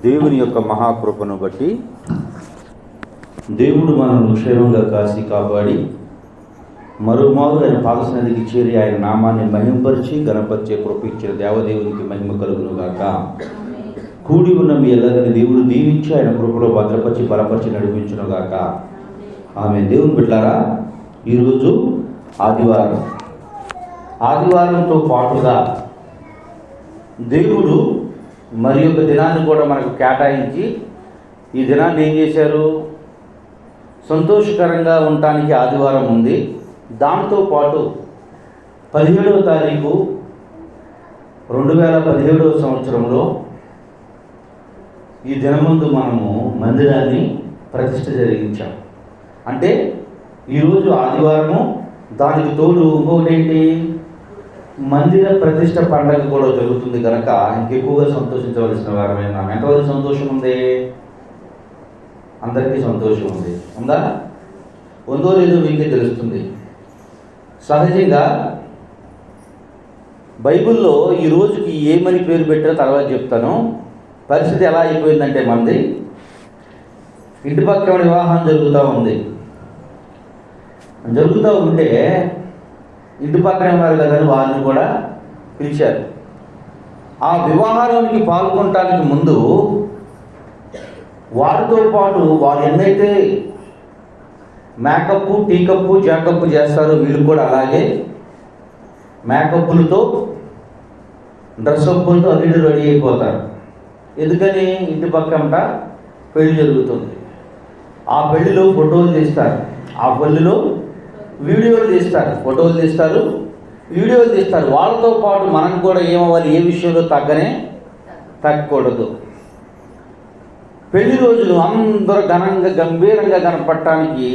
దేవుని యొక్క మహాకృపను బట్టి దేవుడు మనల్ని క్షేమంగా కాసి కాపాడి మరోమారు ఆయన పాదసన్నిధికి చేరి ఆయన నామాన్ని మహిమపరిచి గణపరిచే కృప ఇచ్చిన దేవదేవునికి మహిమ కలుగును గాక. కూడి ఉన్న మీ ಎಲ್ಲరిని దేవుడు దీవించి ఆయన కృపలో భద్రపరిచి బలపరిచి నడిపించును గాక. ఆమె దేవుని బిడ్డలారా, ఈరోజు ఆదివారంతో పాటుగా దేవుడు మరి ఒక దినాన్ని కూడా మనకు కేటాయించి ఈ దినాన్ని ఏం చేశారు, సంతోషకరంగా ఉండటానికి ఆదివారం ఉంది. దాంతోపాటు 17వ తారీఖు 2017 సంవత్సరంలో ఈ దినమందు మనము మందిరాన్ని ప్రతిష్ఠ జరిగించాం. అంటే ఈరోజు ఆదివారము, దానికి తోడు ఇంకొకటి ఏంటి, మందిర ప్రతిష్ఠ పండగ కూడా జరుగుతుంది కనుక ఇంకెక్కువగా సంతోషించవలసిన వారమైనా. ఎంతవరకు సంతోషం ఉంది? అందరికీ సంతోషం ఉంది. ఉందా? ఉందో లేదో మీకే తెలుస్తుంది. సహజంగా బైబిల్లో ఈ రోజుకి ఏమని పేరు పెట్టారో తర్వాత చెప్తాను. పరిస్థితి ఎలా అయిపోయిందంటే, మంది ఇంటి పక్కన వివాహం జరుగుతూ ఉంటే ఇంటి పక్కనే ఉన్నారు కదా అని వారిని కూడా పిలిచారు. ఆ వివాహానికి పాల్గొనటానికి ముందు వారితో పాటు వారు ఎన్నైతే మేకప్, టీకప్, జాకప్ చేస్తారో వీళ్ళు కూడా అలాగే మేకప్లతో, డ్రెస్అప్లతో అన్నిటి రెడీ అయిపోతారు. ఎందుకని? ఇంటి పక్కన పెళ్లి జరుగుతుంది. ఆ పెళ్లిలో ఫోటోలు తీస్తారు, ఆ పెళ్లిలో వీడియోలు తీస్తారు, ఫోటోలు తీస్తారు, వీడియోలు తీస్తారు. వాళ్ళతో పాటు మనం కూడా ఏమవ్వాలి, ఏ విషయంలో తగ్గకూడదు. పెళ్లి రోజులు అందరూ ఘనంగా గంభీరంగా కనపడటానికి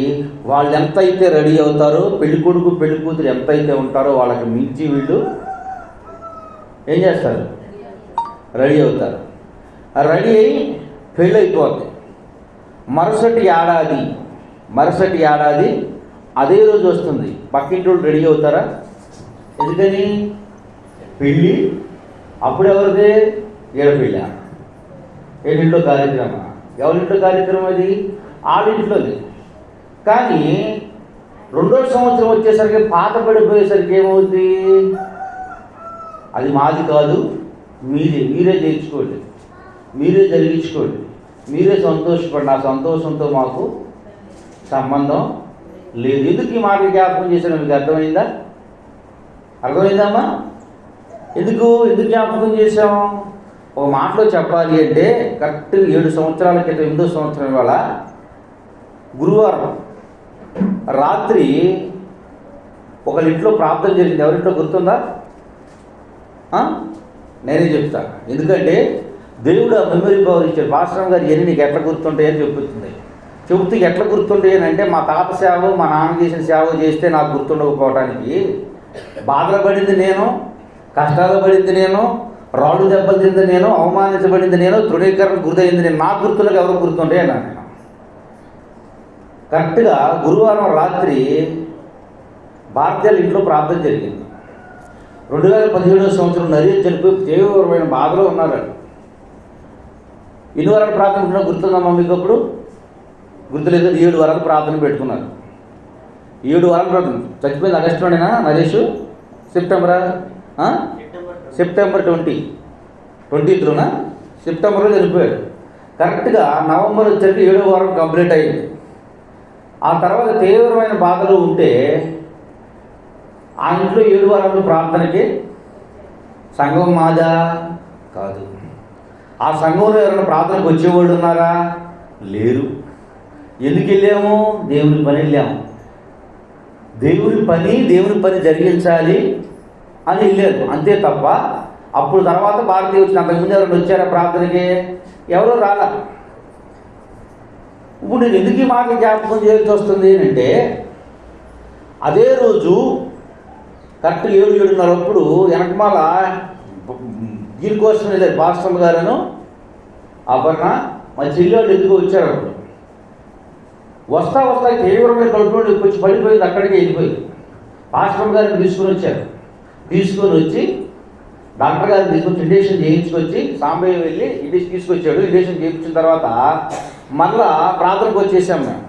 వాళ్ళు ఎంతైతే రెడీ అవుతారో, పెళ్లి కొడుకు పెళ్లి కూతురు ఎంతైతే ఉంటారో వాళ్ళకి మించి వీళ్ళు ఏం చేస్తారు, రెడీ అవుతారు. రెడీ అయి పెళ్ళి అయిపోద్ది. మరుసటి ఏడాది అదే రోజు వస్తుంది. పక్కింటి వాళ్ళు రెడీ అవుతారా? ఎందుకని? పెళ్ళి అప్పుడు ఎవరిదే? ఏడపెళ్ళ. ఏడింట్లో కార్యక్రమం. ఎవరింట్లో కార్యక్రమం? అది ఆడింట్లోది. కానీ 2వ సంవత్సరం వచ్చేసరికి పాత పడిపోయేసరికి ఏమవుతుంది, అది మాది కాదు, మీరే చేయించుకోండి, మీరే జరిగించుకోండి, మీరే సంతోషపడి, ఆ సంతోషంతో మాకు సంబంధం లేదు. ఎందుకు ఈ మాట జ్ఞాపకం చేశాను? మీకు అర్థమైందమ్మా? ఎందుకు జ్ఞాపకం చేశాం? ఒక మాటలో చెప్పాలి అంటే, కరెక్ట్ 7 సంవత్సరాల క్రితం, 8వ సంవత్సరం ఇవాళ గురువారం రాత్రి ఒకళ్ళ ఇంట్లో ప్రార్థన జరిగింది. ఎవరింట్లో గుర్తుందా? నేనే చెప్తాను. ఎందుకంటే దేవుడు ఆ మెమరీ పవర్ ఇచ్చాడు. పాస్టర్ గారు ఇవన్నీ నీకు ఎట్లా గుర్తుంటాయని చెబుతూ ఎట్లా గుర్తుంటాయి అంటే, మా తాత సేవ, మా నాన్న చేసిన సేవ చేస్తే నాకు గుర్తుండకపోవటానికి, బాధలు పడింది నేను, కష్టాలు పడింది నేను, రాళ్ళు దెబ్బలు తింది నేను, అవమానించబడింది నేను, తృణీకరణ గురైంది నేను, నాకు గుర్తులకు ఎవరు గుర్తుంటాయి అన్నాను నేను. కరెక్ట్గా గురువారం రాత్రి భారతీయుల ఇంట్లో ప్రార్థన జరిగింది. 2017 సంవత్సరం నది చనిపోయి తీవ్రమైన బాధలో ఉన్నారు. ఎన్ని వారాలు ప్రార్థన పెట్టుకున్నా గుర్తుందమ్మా మీకు? అప్పుడు గుర్తులేదు. 7 వారాలు ప్రార్థన పెట్టుకున్నారు. 7 వారాలు ప్రార్థన. చచ్చిపోయింది ఆగస్టులోనేనా నరేష్? సెప్టెంబర్ 20న సెప్టెంబర్లో చనిపోయాడు. కరెక్ట్గా నవంబర్ వచ్చేసరికి 7వ వారం కంప్లీట్ అయింది. ఆ తర్వాత తీవ్రమైన బాధలు ఉంటే ఆ ఇంట్లో 7 వారాలు ప్రార్థనకి సంఘం మాదా? కాదు. ఆ సంఘంలో ఎవరైనా ప్రార్థనకు వచ్చేవాళ్ళు ఉన్నారా? లేరు. ఎందుకు వెళ్ళాము? దేవుని పని వెళ్ళాము. దేవుని పని జరిగించాలి అని వెళ్ళారు, అంతే తప్ప అప్పుడు తర్వాత భారతీయ వచ్చిన అంతకుముందు ఎవరైనా వచ్చారా ప్రార్థనకి? ఎవరో రాలా. ఇప్పుడు నేను ఎందుకు ఈ మాటలు జ్ఞాపకం చేయాల్సి వస్తుంది అంటే, అదే రోజు కరెక్ట్ 7:30 అప్పుడు వెనకమాల దీని కోసం వెళ్ళారు పాస్టర్ గారును అపర్ణ, మా చెల్లెళ్ళు ఎందుకు వచ్చారు. అప్పుడు వస్తా తీవ్రమైన కడుపులో వచ్చి పడిపోయింది, అక్కడికి వెళ్ళిపోయింది. పాస్టర్ గారిని తీసుకొని వచ్చారు. తీసుకొని వచ్చి డాక్టర్ గారిని తీసుకొచ్చి ఇంజక్షన్ చేయించుకొచ్చి సాంబయ్య వెళ్ళి ఇంటికి తీసుకొచ్చాడు. ఇంజక్షన్ చేయించిన తర్వాత మళ్ళా ప్రార్థనకు వచ్చేసాం మేము.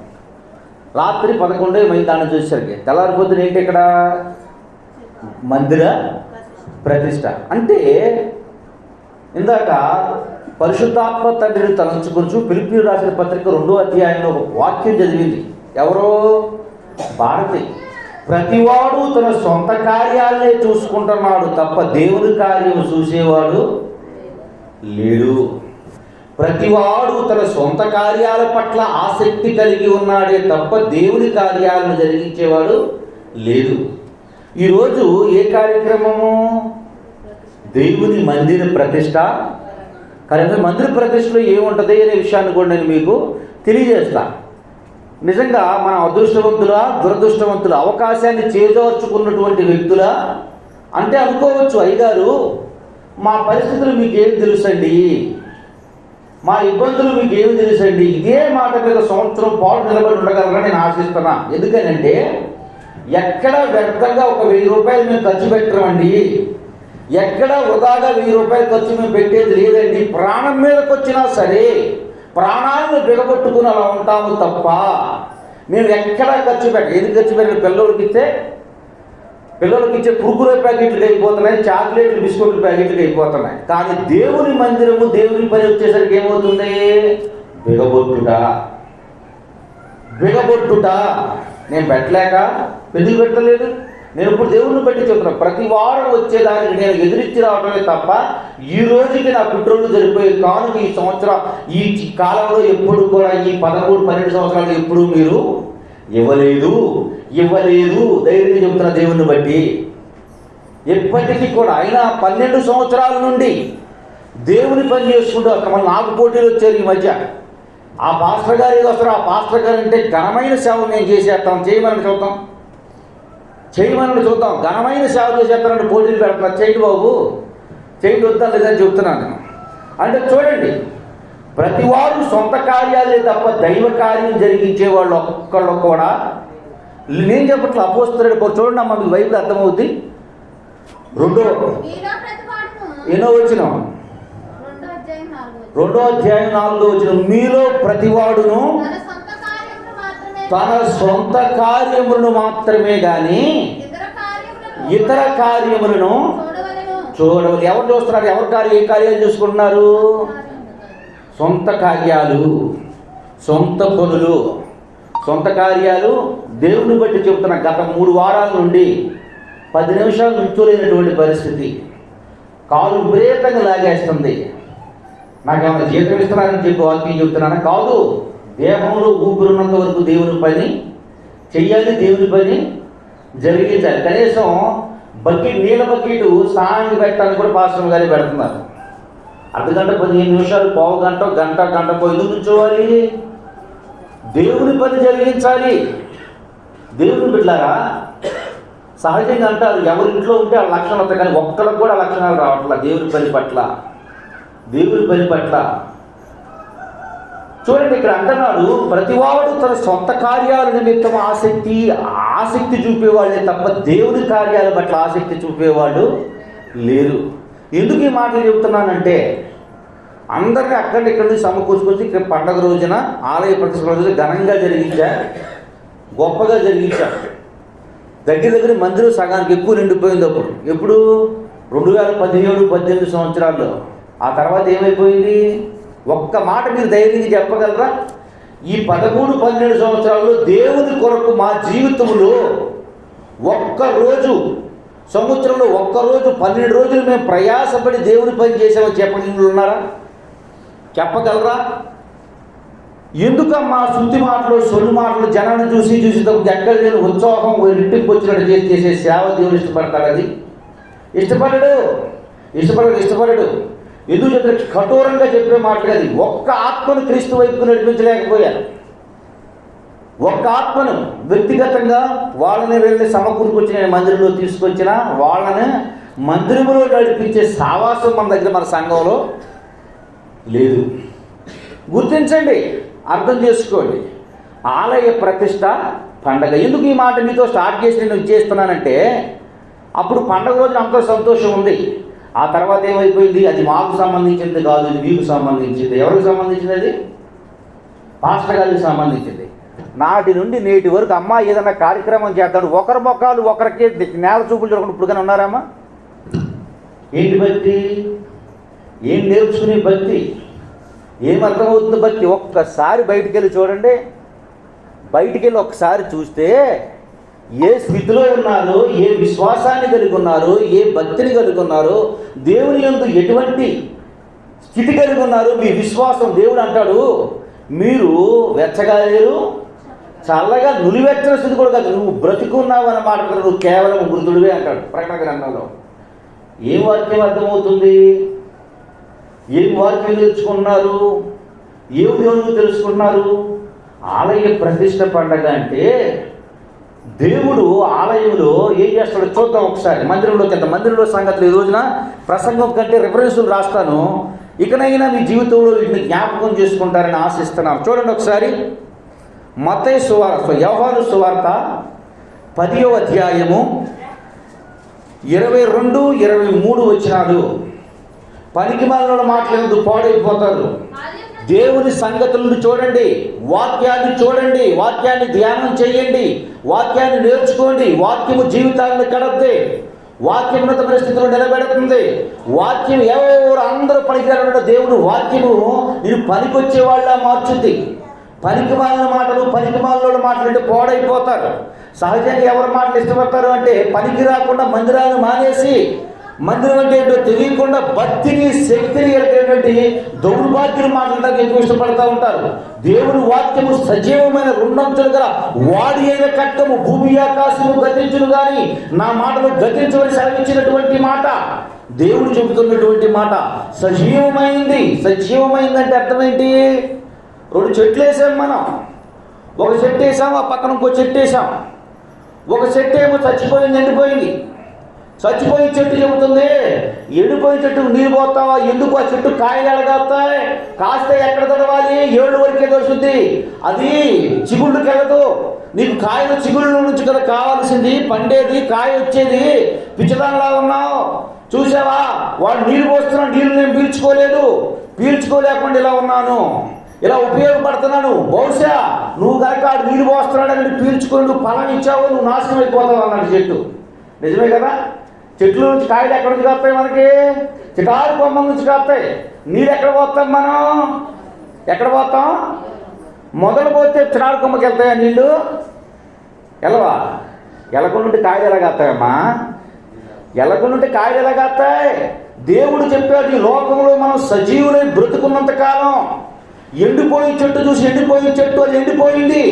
రాత్రి 11 దాన్ని చూసేసరికి తెల్లారిపోతుంది. ఏంటి ఇక్కడ మందిర ప్రతిష్ట అంటే ఇందాక పరిశుద్ధాత్మ తండ్రిని తలంచుకొంచు ఫిలిప్పీయులకు రాసిన పత్రిక 2వ అధ్యాయంలో ఒక వాక్యం చదివింది. ఎవరో భారతి. ప్రతివాడు తన సొంత కార్యాలనే చూసుకుంటున్నాడు తప్ప దేవుని కార్యం చూసేవాడు లేడు. ప్రతివాడు తన సొంత కార్యాల పట్ల ఆసక్తి కలిగి ఉన్నాడే తప్ప దేవుని కార్యాలను జరిగించేవాడు లేదు. ఈరోజు ఏ కార్యక్రమము? దేవుని మందిర ప్రతిష్ట. కానీ మందిర ప్రతిష్టలో ఏముంటుంది అనే విషయాన్ని కూడా నేను మీకు తెలియజేస్తా. నిజంగా మన అదృష్టవంతులా దురదృష్టవంతుల అవకాశాన్ని చేజార్చుకున్నటువంటి వ్యక్తులా అంటే అనుకోవచ్చు, అయ్యగారు మా పరిస్థితులు మీకేం తెలుసండి, మా ఇబ్బందులు మీకు ఏమి తెలుసండి, ఇదే మాట మీద సంవత్సరం పాటు నిలబడి ఉండగలరని నేను ఆశిస్తున్నా. ఎందుకనంటే ఎక్కడ వ్యర్థంగా ఒక 1000 రూపాయలు మేము ఖర్చు పెట్టమండి, ఎక్కడ వృధాగా 1000 రూపాయలు ఖర్చు మేము పెట్టేది లేదండి. ప్రాణం మీదకి వచ్చినా సరే ప్రాణాలను బిగబట్టుకుని అలా ఉంటాము తప్ప మేము ఎక్కడా ఖర్చు పెట్టం. ఎందుకు ఖర్చు పెట్టిన పిల్లలకి ఇచ్చే కుర్కురే ప్యాకెట్లు అయిపోతున్నాయి, చాక్లెట్లు బిస్కెట్ల ప్యాకెట్లు అయిపోతున్నాయి. కానీ దేవుని మందిరము దేవుని పని వచ్చేసరికి ఏమవుతుంది? బిగబొట్టుట. నేను పెట్టలేక ఎందుకు పెట్టలేదు? నేను ఇప్పుడు దేవుడిని బట్టి చెప్తున్నాను. ప్రతి వారం వచ్చేదానికి నేను ఎదురిచ్చి రావడమే తప్ప ఈ రోజుకి నా పుట్టినరోజు జరిపోయేది కాను. ఈ సంవత్సరం ఈ కాలంలో ఎప్పుడు కూడా ఈ 13-12 సంవత్సరాలు ఎప్పుడు మీరు ఇవ్వలేదు. ధైర్యంగా చెబుతున్న దేవుణ్ణి బట్టి ఎప్పటికీ కూడా. అయినా 12 సంవత్సరాల నుండి దేవుని పని చేసుకుంటూ అక్కడ మళ్ళీ నాకు పోటీలు వచ్చారు ఈ మధ్య. ఆ పాస్టర్ గారు ఏదో వస్తారు, ఆ పాస్టర్ గారు అంటే ఘనమైన సేవ మేము చేసేస్తాం, చేయమని చూద్దాం, ఘనమైన సేవ చేసేస్తానంటే పోటీలు పెడుతున్నారు. చేయండి బాబు, చేయండి, వద్దాం లేదని చెప్తున్నాను నేను. అంటే చూడండి, ప్రతివారు సొంత కార్యాలే తప్ప దైవ కార్యం జరిగించే వాళ్ళు ఒక్కళ్ళు కూడా నేను చెప్పట్లు అపోస్తలుడు. చూడండి అమ్మ, మీకు బైబిల్ అర్థమవుద్ది. 2వ వచనం, 2వ అధ్యాయం 4వ వచనం, మీలో ప్రతివాడును తన సొంత కార్యములను మాత్రమే గాని ఇతర కార్యములను చూడవలెను. ఎవరు చూస్తున్నారు? ఏ కార్యాలు చూసుకుంటున్నారు? సొంత కార్యాలు, సొంత పనులు, సొంత కార్యాలు. దేవుని బట్టి చెబుతున్న గత 3 వారాల నుండి 10 నిమిషాలు నుంచోలేనటువంటి పరిస్థితి. కాలు విపరీతంగా లాగేస్తుంది. నాకేమైనా జీతం ఇస్తున్నారని చెప్పి వాక్యం చెబుతున్నాను కాదు. దేహంలో ఊపిరినంత వరకు దేవుని పని చెయ్యాలి, దేవుని పని జరిగించాలి. కనీసం నీళ్ళ బకెట్ స్నానానికి పెట్టడానికి కూడా పాస్టర్ గారు పెడుతున్నారు. అర్ధగంట 15 నిమిషాలు, పావు గంట, గంట ఎందుకు నుంచోవాలి? దేవుని పని జరిగించాలి. దేవుని బిడ్డలారా, సహజంగా అంటారు ఎవరింట్లో ఉంటే ఆ లక్షణాలు వస్తాయి, కానీ ఒక్కరికి కూడా లక్షణాలు రావట్లా దేవుని పని పట్ల. చూడండి, ఇక్కడ అంటున్నాడు, ప్రతివాడు తన సొంత కార్యాల నిమిత్తం ఆసక్తి చూపేవాళ్ళే తప్ప దేవుని కార్యాల పట్ల ఆసక్తి చూపేవాళ్ళు లేరు. ఎందుకు ఈ మాటలు చెబుతున్నానంటే, అందరినీ అక్కడి నుంచి సమకూర్చుకొచ్చి ఇక్కడ పండగ రోజున ఆలయ ప్రతిష్ట రోజున ఘనంగా జరిగించారు, గొప్పగా జరిగించారు. దగ్గర మందిరం సగానికి ఎక్కువ నిండిపోయింది. అప్పుడు ఎప్పుడు 2017-18 సంవత్సరాల్లో. ఆ తర్వాత ఏమైపోయింది? ఒక్క మాట మీరు ధైర్యంగా చెప్పగలరా? ఈ 13-12 సంవత్సరాల్లో దేవుని కొరకు మా జీవితంలో ఒక్కరోజు, సంవత్సరంలో ఒక్కరోజు 12 రోజులు మేము ప్రయాసపడి దేవుని పని చేసామని చెప్పగలిగిన ఉన్నారా? చెప్పగలరా? ఎందుకమ్మా శుద్ధి మాటలు, సొల్లు మాటలు జనాన్ని చూసి ఎక్కడ నేను ఉత్సాహం ఇంటికి వచ్చినట్టు చేసే సేవ దేవుడు ఇష్టపడతాడు? అది ఇష్టపడడు. ఎందుకు చెప్తే కఠోరంగా చెప్పే మాటలు అది. ఒక్క ఆత్మను క్రీస్తు వైపుకు నడిపించలేకపోయారు. ఒక్క ఆత్మను వ్యక్తిగతంగా వాళ్ళని వెళ్ళి సమకూరుకొచ్చిన మందిరంలో తీసుకొచ్చిన వాళ్ళని మందిరంలో నడిపించే సావాసం మన దగ్గర, మన సంఘంలో లేదు. గుర్తించండి, అర్థం చేసుకోండి. ఆలయ ప్రతిష్ట పండగ. ఎందుకు ఈ మాట మీతో స్టార్ట్ చేసి నేను చేస్తున్నానంటే, అప్పుడు పండగ రోజున అంత సంతోషం ఉంది. ఆ తర్వాత ఏమైపోయింది? అది మాకు సంబంధించింది కాదు, ఇది మీకు సంబంధించింది. ఎవరికి సంబంధించింది? అది పాస్టర్ గారికి సంబంధించింది. నాటి నుండి నేటి వరకు అమ్మ ఏదైనా కార్యక్రమం చేద్దాడు, ఒకరి మొక్కలు ఒకరికి నేల చూపులు చూడకుండా ఇప్పుడు కానీ ఉన్నారమ్మా? ఏంటి భక్తి? ఏం నేర్చుకునే భక్తి? ఏమర్థమవుతుంది భక్తి? ఒక్కసారి బయటికి వెళ్ళి చూడండి. బయటికి వెళ్ళి ఒక్కసారి చూస్తే ఏ స్థితిలో ఉన్నారో, ఏ విశ్వాసాన్ని కలిగి ఉన్నారో, ఏ భక్తిని కలిగి ఉన్నారో, దేవుని యందు ఎటువంటి స్థితి కలిగి ఉన్నారు, మీ విశ్వాసం. దేవుడు అంటాడు, మీరు వెచ్చగా లేరు, చల్లగా నులివెచ్చని స్థితి కూడా కాదు, నువ్వు బ్రతికున్నావు అని మాట, నువ్వు కేవలం మృతుడివే అంటాడు ప్రకటన గ్రంథంలో. ఏం వాక్యం అర్థమవుతుంది? ఏం వాక్యం తెలుసుకున్నారు? ఏం దేవుడు తెలుసుకున్నారు? ఆలయ ప్రతిష్ట పండగ అంటే దేవుడు ఆలయంలో ఏం చేస్తాడో చూద్దాం ఒకసారి. మందిరంలో సంగతులు ఈ రోజున ప్రసంగం కంటే రిఫరెన్సులు రాస్తాను. ఇకనైనా మీ జీవితంలో వీటిని జ్ఞాపకం చేసుకుంటారని ఆశిస్తున్నాం. చూడండి ఒకసారి. మత్తయి సువార్త, యోహాను సువార్త 10వ అధ్యాయము 22, 23 వచనాలు. పనికిమాలిన మాటలు పాడైపోతారు. దేవుని సంగతులను చూడండి, వాక్యాన్ని చూడండి, వాక్యాన్ని ధ్యానం చేయండి, వాక్యాన్ని నేర్చుకోండి. వాక్యము జీవితాలను కడద్ది, వాక్యం ఉన్నత పరిస్థితుల్లో నిలబెడుతుంది. వాక్యం ఎవరు అందరూ పనికిరాడు, దేవుడు వాక్యము నేను పనికొచ్చే వాళ్ళ మార్చుద్ది. పనికిమాలిన మాటలు, పనికిమాలిన మాటలు అంటే పాడైపోతారు. సహజంగా ఎవరి మాటలు ఇష్టపడతారు అంటే పనికి రాకుండా మందిరాలను మానేసి, మందిరం అంటే ఏంటో తెలియకుండా భక్తిని, శక్తిని కలిగినటువంటి దౌర్భాగ్యుల మాటలకు ఎక్కువ ఇష్టపడతా ఉంటారు. దేవుని వాక్యము సజీవమైన రెండంచులు గల వాడి అయిన కట్టము, భూమి ఆకాశము గతించును కానీ నా మాటలు గతించవని సెలవిచ్చినటువంటి మాట, దేవుడు చెబుతున్నటువంటి మాట సజీవమైంది. సజీవమైందంటే అర్థమేంటి? 2 చెట్లు వేసాం మనం. ఒక చెట్టు వేసాం, ఆ పక్కన ఇంకో చెట్టు వేసాం. ఒక చెట్టు ఏమో చచ్చిపోయింది, ఎండిపోయింది. చచ్చిపోయిన చెట్టు చెబుతుంది, ఎండిపోయిన చెట్టుకు నీరు పోతావా? ఎందుకు? ఆ చెట్టు కాయలు ఎడగాస్తాయి, కాస్తే ఎక్కడ తడవాలి? 7 వరకే దొరుకుతుంది. అది చిగుళ్ళకి వెళ్ళదు. నీకు కాయలు చిగుళ్ళ నుంచి కదా కావాల్సింది, పండేది, కాయ వచ్చేది. పిచ్చదానిలా ఉన్నావు, చూసావా? వాడు నీరు పోస్తున్నాడు, నీళ్ళు నేను పీల్చుకోలేకుండా ఇలా ఉన్నాను, ఇలా ఉపయోగపడుతున్నాను. బహుశా నువ్వు కనుక ఆడు నీరు పోస్తున్నాడని పీల్చుకొని నువ్వు ఫలం ఇచ్చావు, నువ్వు నాశనం అయిపోతావు అన్నాడు చెట్టు. నిజమే కదా? చెట్ల నుంచి కాయలు ఎక్కడి నుంచి కాస్తాయి? మనకి చిటారు కొమ్మ నుంచి కాస్తాయి. నీరు ఎక్కడ పోతాం మనం? ఎక్కడ పోతాం? మొదలు పోతే చిటారు కొమ్మకి వెళ్తాయా నీళ్ళు? ఎలవా? ఎలకుంటే కాయలు ఎలా కాస్తాయమ్మా? ఎలకుంటే కాయలు ఎలా కాస్తాయి? దేవుడు చెప్పాడు, ఈ లోకంలో మనం సజీవులై బ్రతుకున్నంత కాలం ఎండిపోయిన చెట్టు చూసి, ఎండిపోయిన చెట్టు అది ఎండిపోయింది,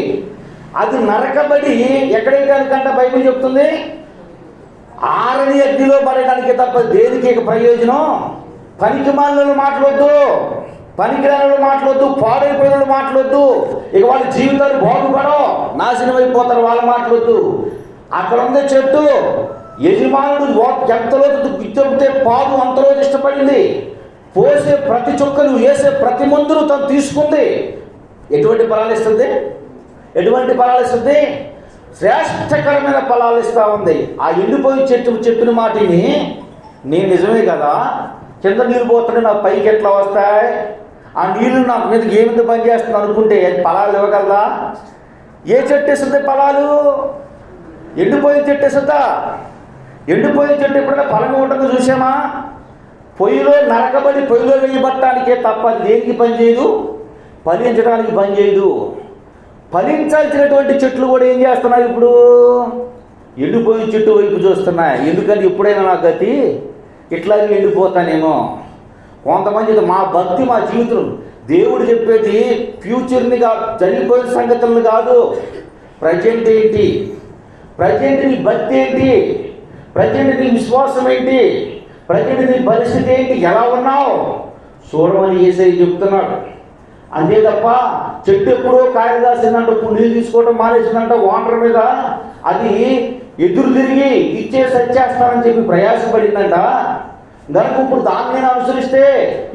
అది నరకబడి ఎక్కడైతే బైబిల్ చెప్తుంది, ఆరని అగ్నిలో పడడానికి తప్ప దేనికి ప్రయోజనం? పనికిమాలిన మాట్లాడొద్దు, పనికిరాని మాట్లాడొద్దు, పాడైపోయిన మాట్లాడొద్దు. ఇక వాళ్ళ జీవితాలు బాగుపడవు, నాశనం అయిపోతారు వాళ్ళ మాట్లాడొద్దు. అక్కడ ఉంది చెట్టు, యజమానుడు ఎంతలో చెబితే పాము అంతలో ఇష్టపడింది. పోసే ప్రతి చుక్కను, వేసే ప్రతి మందును తను తీసుకుంది. ఎటువంటి ఫలాలు ఇస్తుంది? ఎటువంటి ఫలాలు ఇస్తుంది? శ్రేష్టకరమైన ఫలాలు ఇస్తూ ఉంది. ఆ ఎండిపోయి చెట్టు చెప్పిన మాటిని, నేను నిజమే కదా, కింద నీళ్ళు పోతుంటే నాకు పైకి ఎట్లా వస్తాయి, ఆ నీళ్ళు నాకు మీద ఏమిటి పని చేస్తుంది అనుకుంటే ఫలాలు ఇవ్వగలదా? ఏ చెట్టు ఇస్తుంది ఫలాలు? ఎండిపోయిన చెట్టు ఇస్తుందా? ఎండిపోయిన చెట్టు ఎప్పుడైనా ఫలం ఇవ్వటం చూసామా? పొయ్యిలో నరకబడి పొయ్యిలో వేయబట్టడానికే తప్ప దేనికి పని చేయదు, ఫలించడానికి పని చేయదు. ఫలించాల్సినటువంటి చెట్లు కూడా ఏం చేస్తున్నాయి? ఇప్పుడు ఎండిపోయిన చెట్టు వైపు చూస్తున్నాయి. ఎందుకని ఎప్పుడైనా నా గతి ఇట్లాగే ఎండిపోతానేమో. కొంతమంది మా భక్తి, మా జీవితం, దేవుడు చెప్పేది ఫ్యూచర్ని కాదు, జరిగిపోయిన సంగతులను కాదు. ప్రజెంట్ ఏంటి? ప్రజెంట్ నీ భక్తి ఏంటి? ప్రజెంట్ నీ విశ్వాసం ఏంటి? ప్రజెంట్ నీ పరిస్థితి ఏంటి? ఎలా ఉన్నావు చూడమని యేసయ్య చెప్తున్నాడు. అంతే తప్ప చెట్టు ఎప్పుడో కాయలు కాసిందంట, ఇప్పుడు నీళ్ళు తీసుకోవడం మానేసిందంట, వాటర్ మీద అది ఎదురు తిరిగి సచ్చేస్తానని చెప్పి ప్రయాసపడిందంట. కనుక ఇప్పుడు దాన్ని నేను అనుసరిస్తే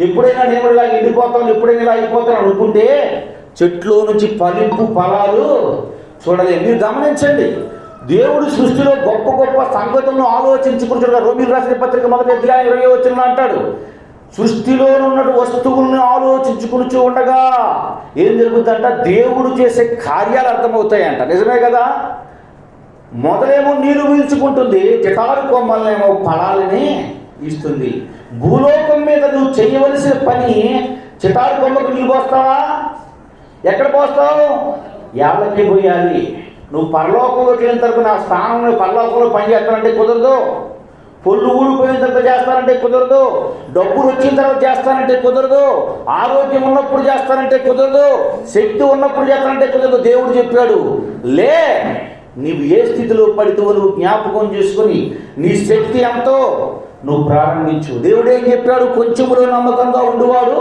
ఎప్పుడైనా నేను ఇలా ఎండిపోతాను, ఎప్పుడైనా ఇలా అయిపోతాను అనుకుంటే చెట్లో నుంచి ఫలింపు ఫలాలు చూడలేదు. మీరు గమనించండి, దేవుడు సృష్టిలో గొప్ప గొప్ప సంగతులను ఆలోచించుకుంటున్న రోమీయులకు రాసిన పత్రిక 1:20 అంటాడు, సృష్టిలో ఉన్న వస్తువులను ఆలోచించుకుని ఉండగా ఏం జరుగుతుందంట, దేవుడు చేసే కార్యాలు అర్థమవుతాయంట. నిజమే కదా? మొదలేమో నీరు పీల్చుకుంటుంది, చిటారు కొమ్మలనేమో ఫలాలని ఇస్తుంది. భూలోకం మీద నువ్వు చేయవలసిన పని చిటారు కొమ్మకు నీళ్ళు పోస్తావా? ఎక్కడ పోస్తావు? ఏళ్ళకి పోయాలి. నువ్వు పరలోకంలోకి వెళ్ళిన తర్వాత నా స్థానంలో పరలోకంలో పని చేస్తానంటే కుదరదు. పొల్లు ఊడిపోయిన తర్వాత చేస్తానంటే కుదరదు. డబ్బులు వచ్చిన తర్వాత చేస్తానంటే కుదరదు. ఆరోగ్యం ఉన్నప్పుడు చేస్తానంటే కుదరదు. శక్తి ఉన్నప్పుడు చేస్తానంటే కుదరదు. దేవుడు చెప్పాడు, లే, నీవు ఏ స్థితిలో పడితే నువ్వు జ్ఞాపకం చేసుకుని నీ శక్తి ఎంతో నువ్వు ప్రారంభించు. దేవుడు ఏం చెప్పాడు? కొంచెంలో నమ్మకంగా ఉండువాడు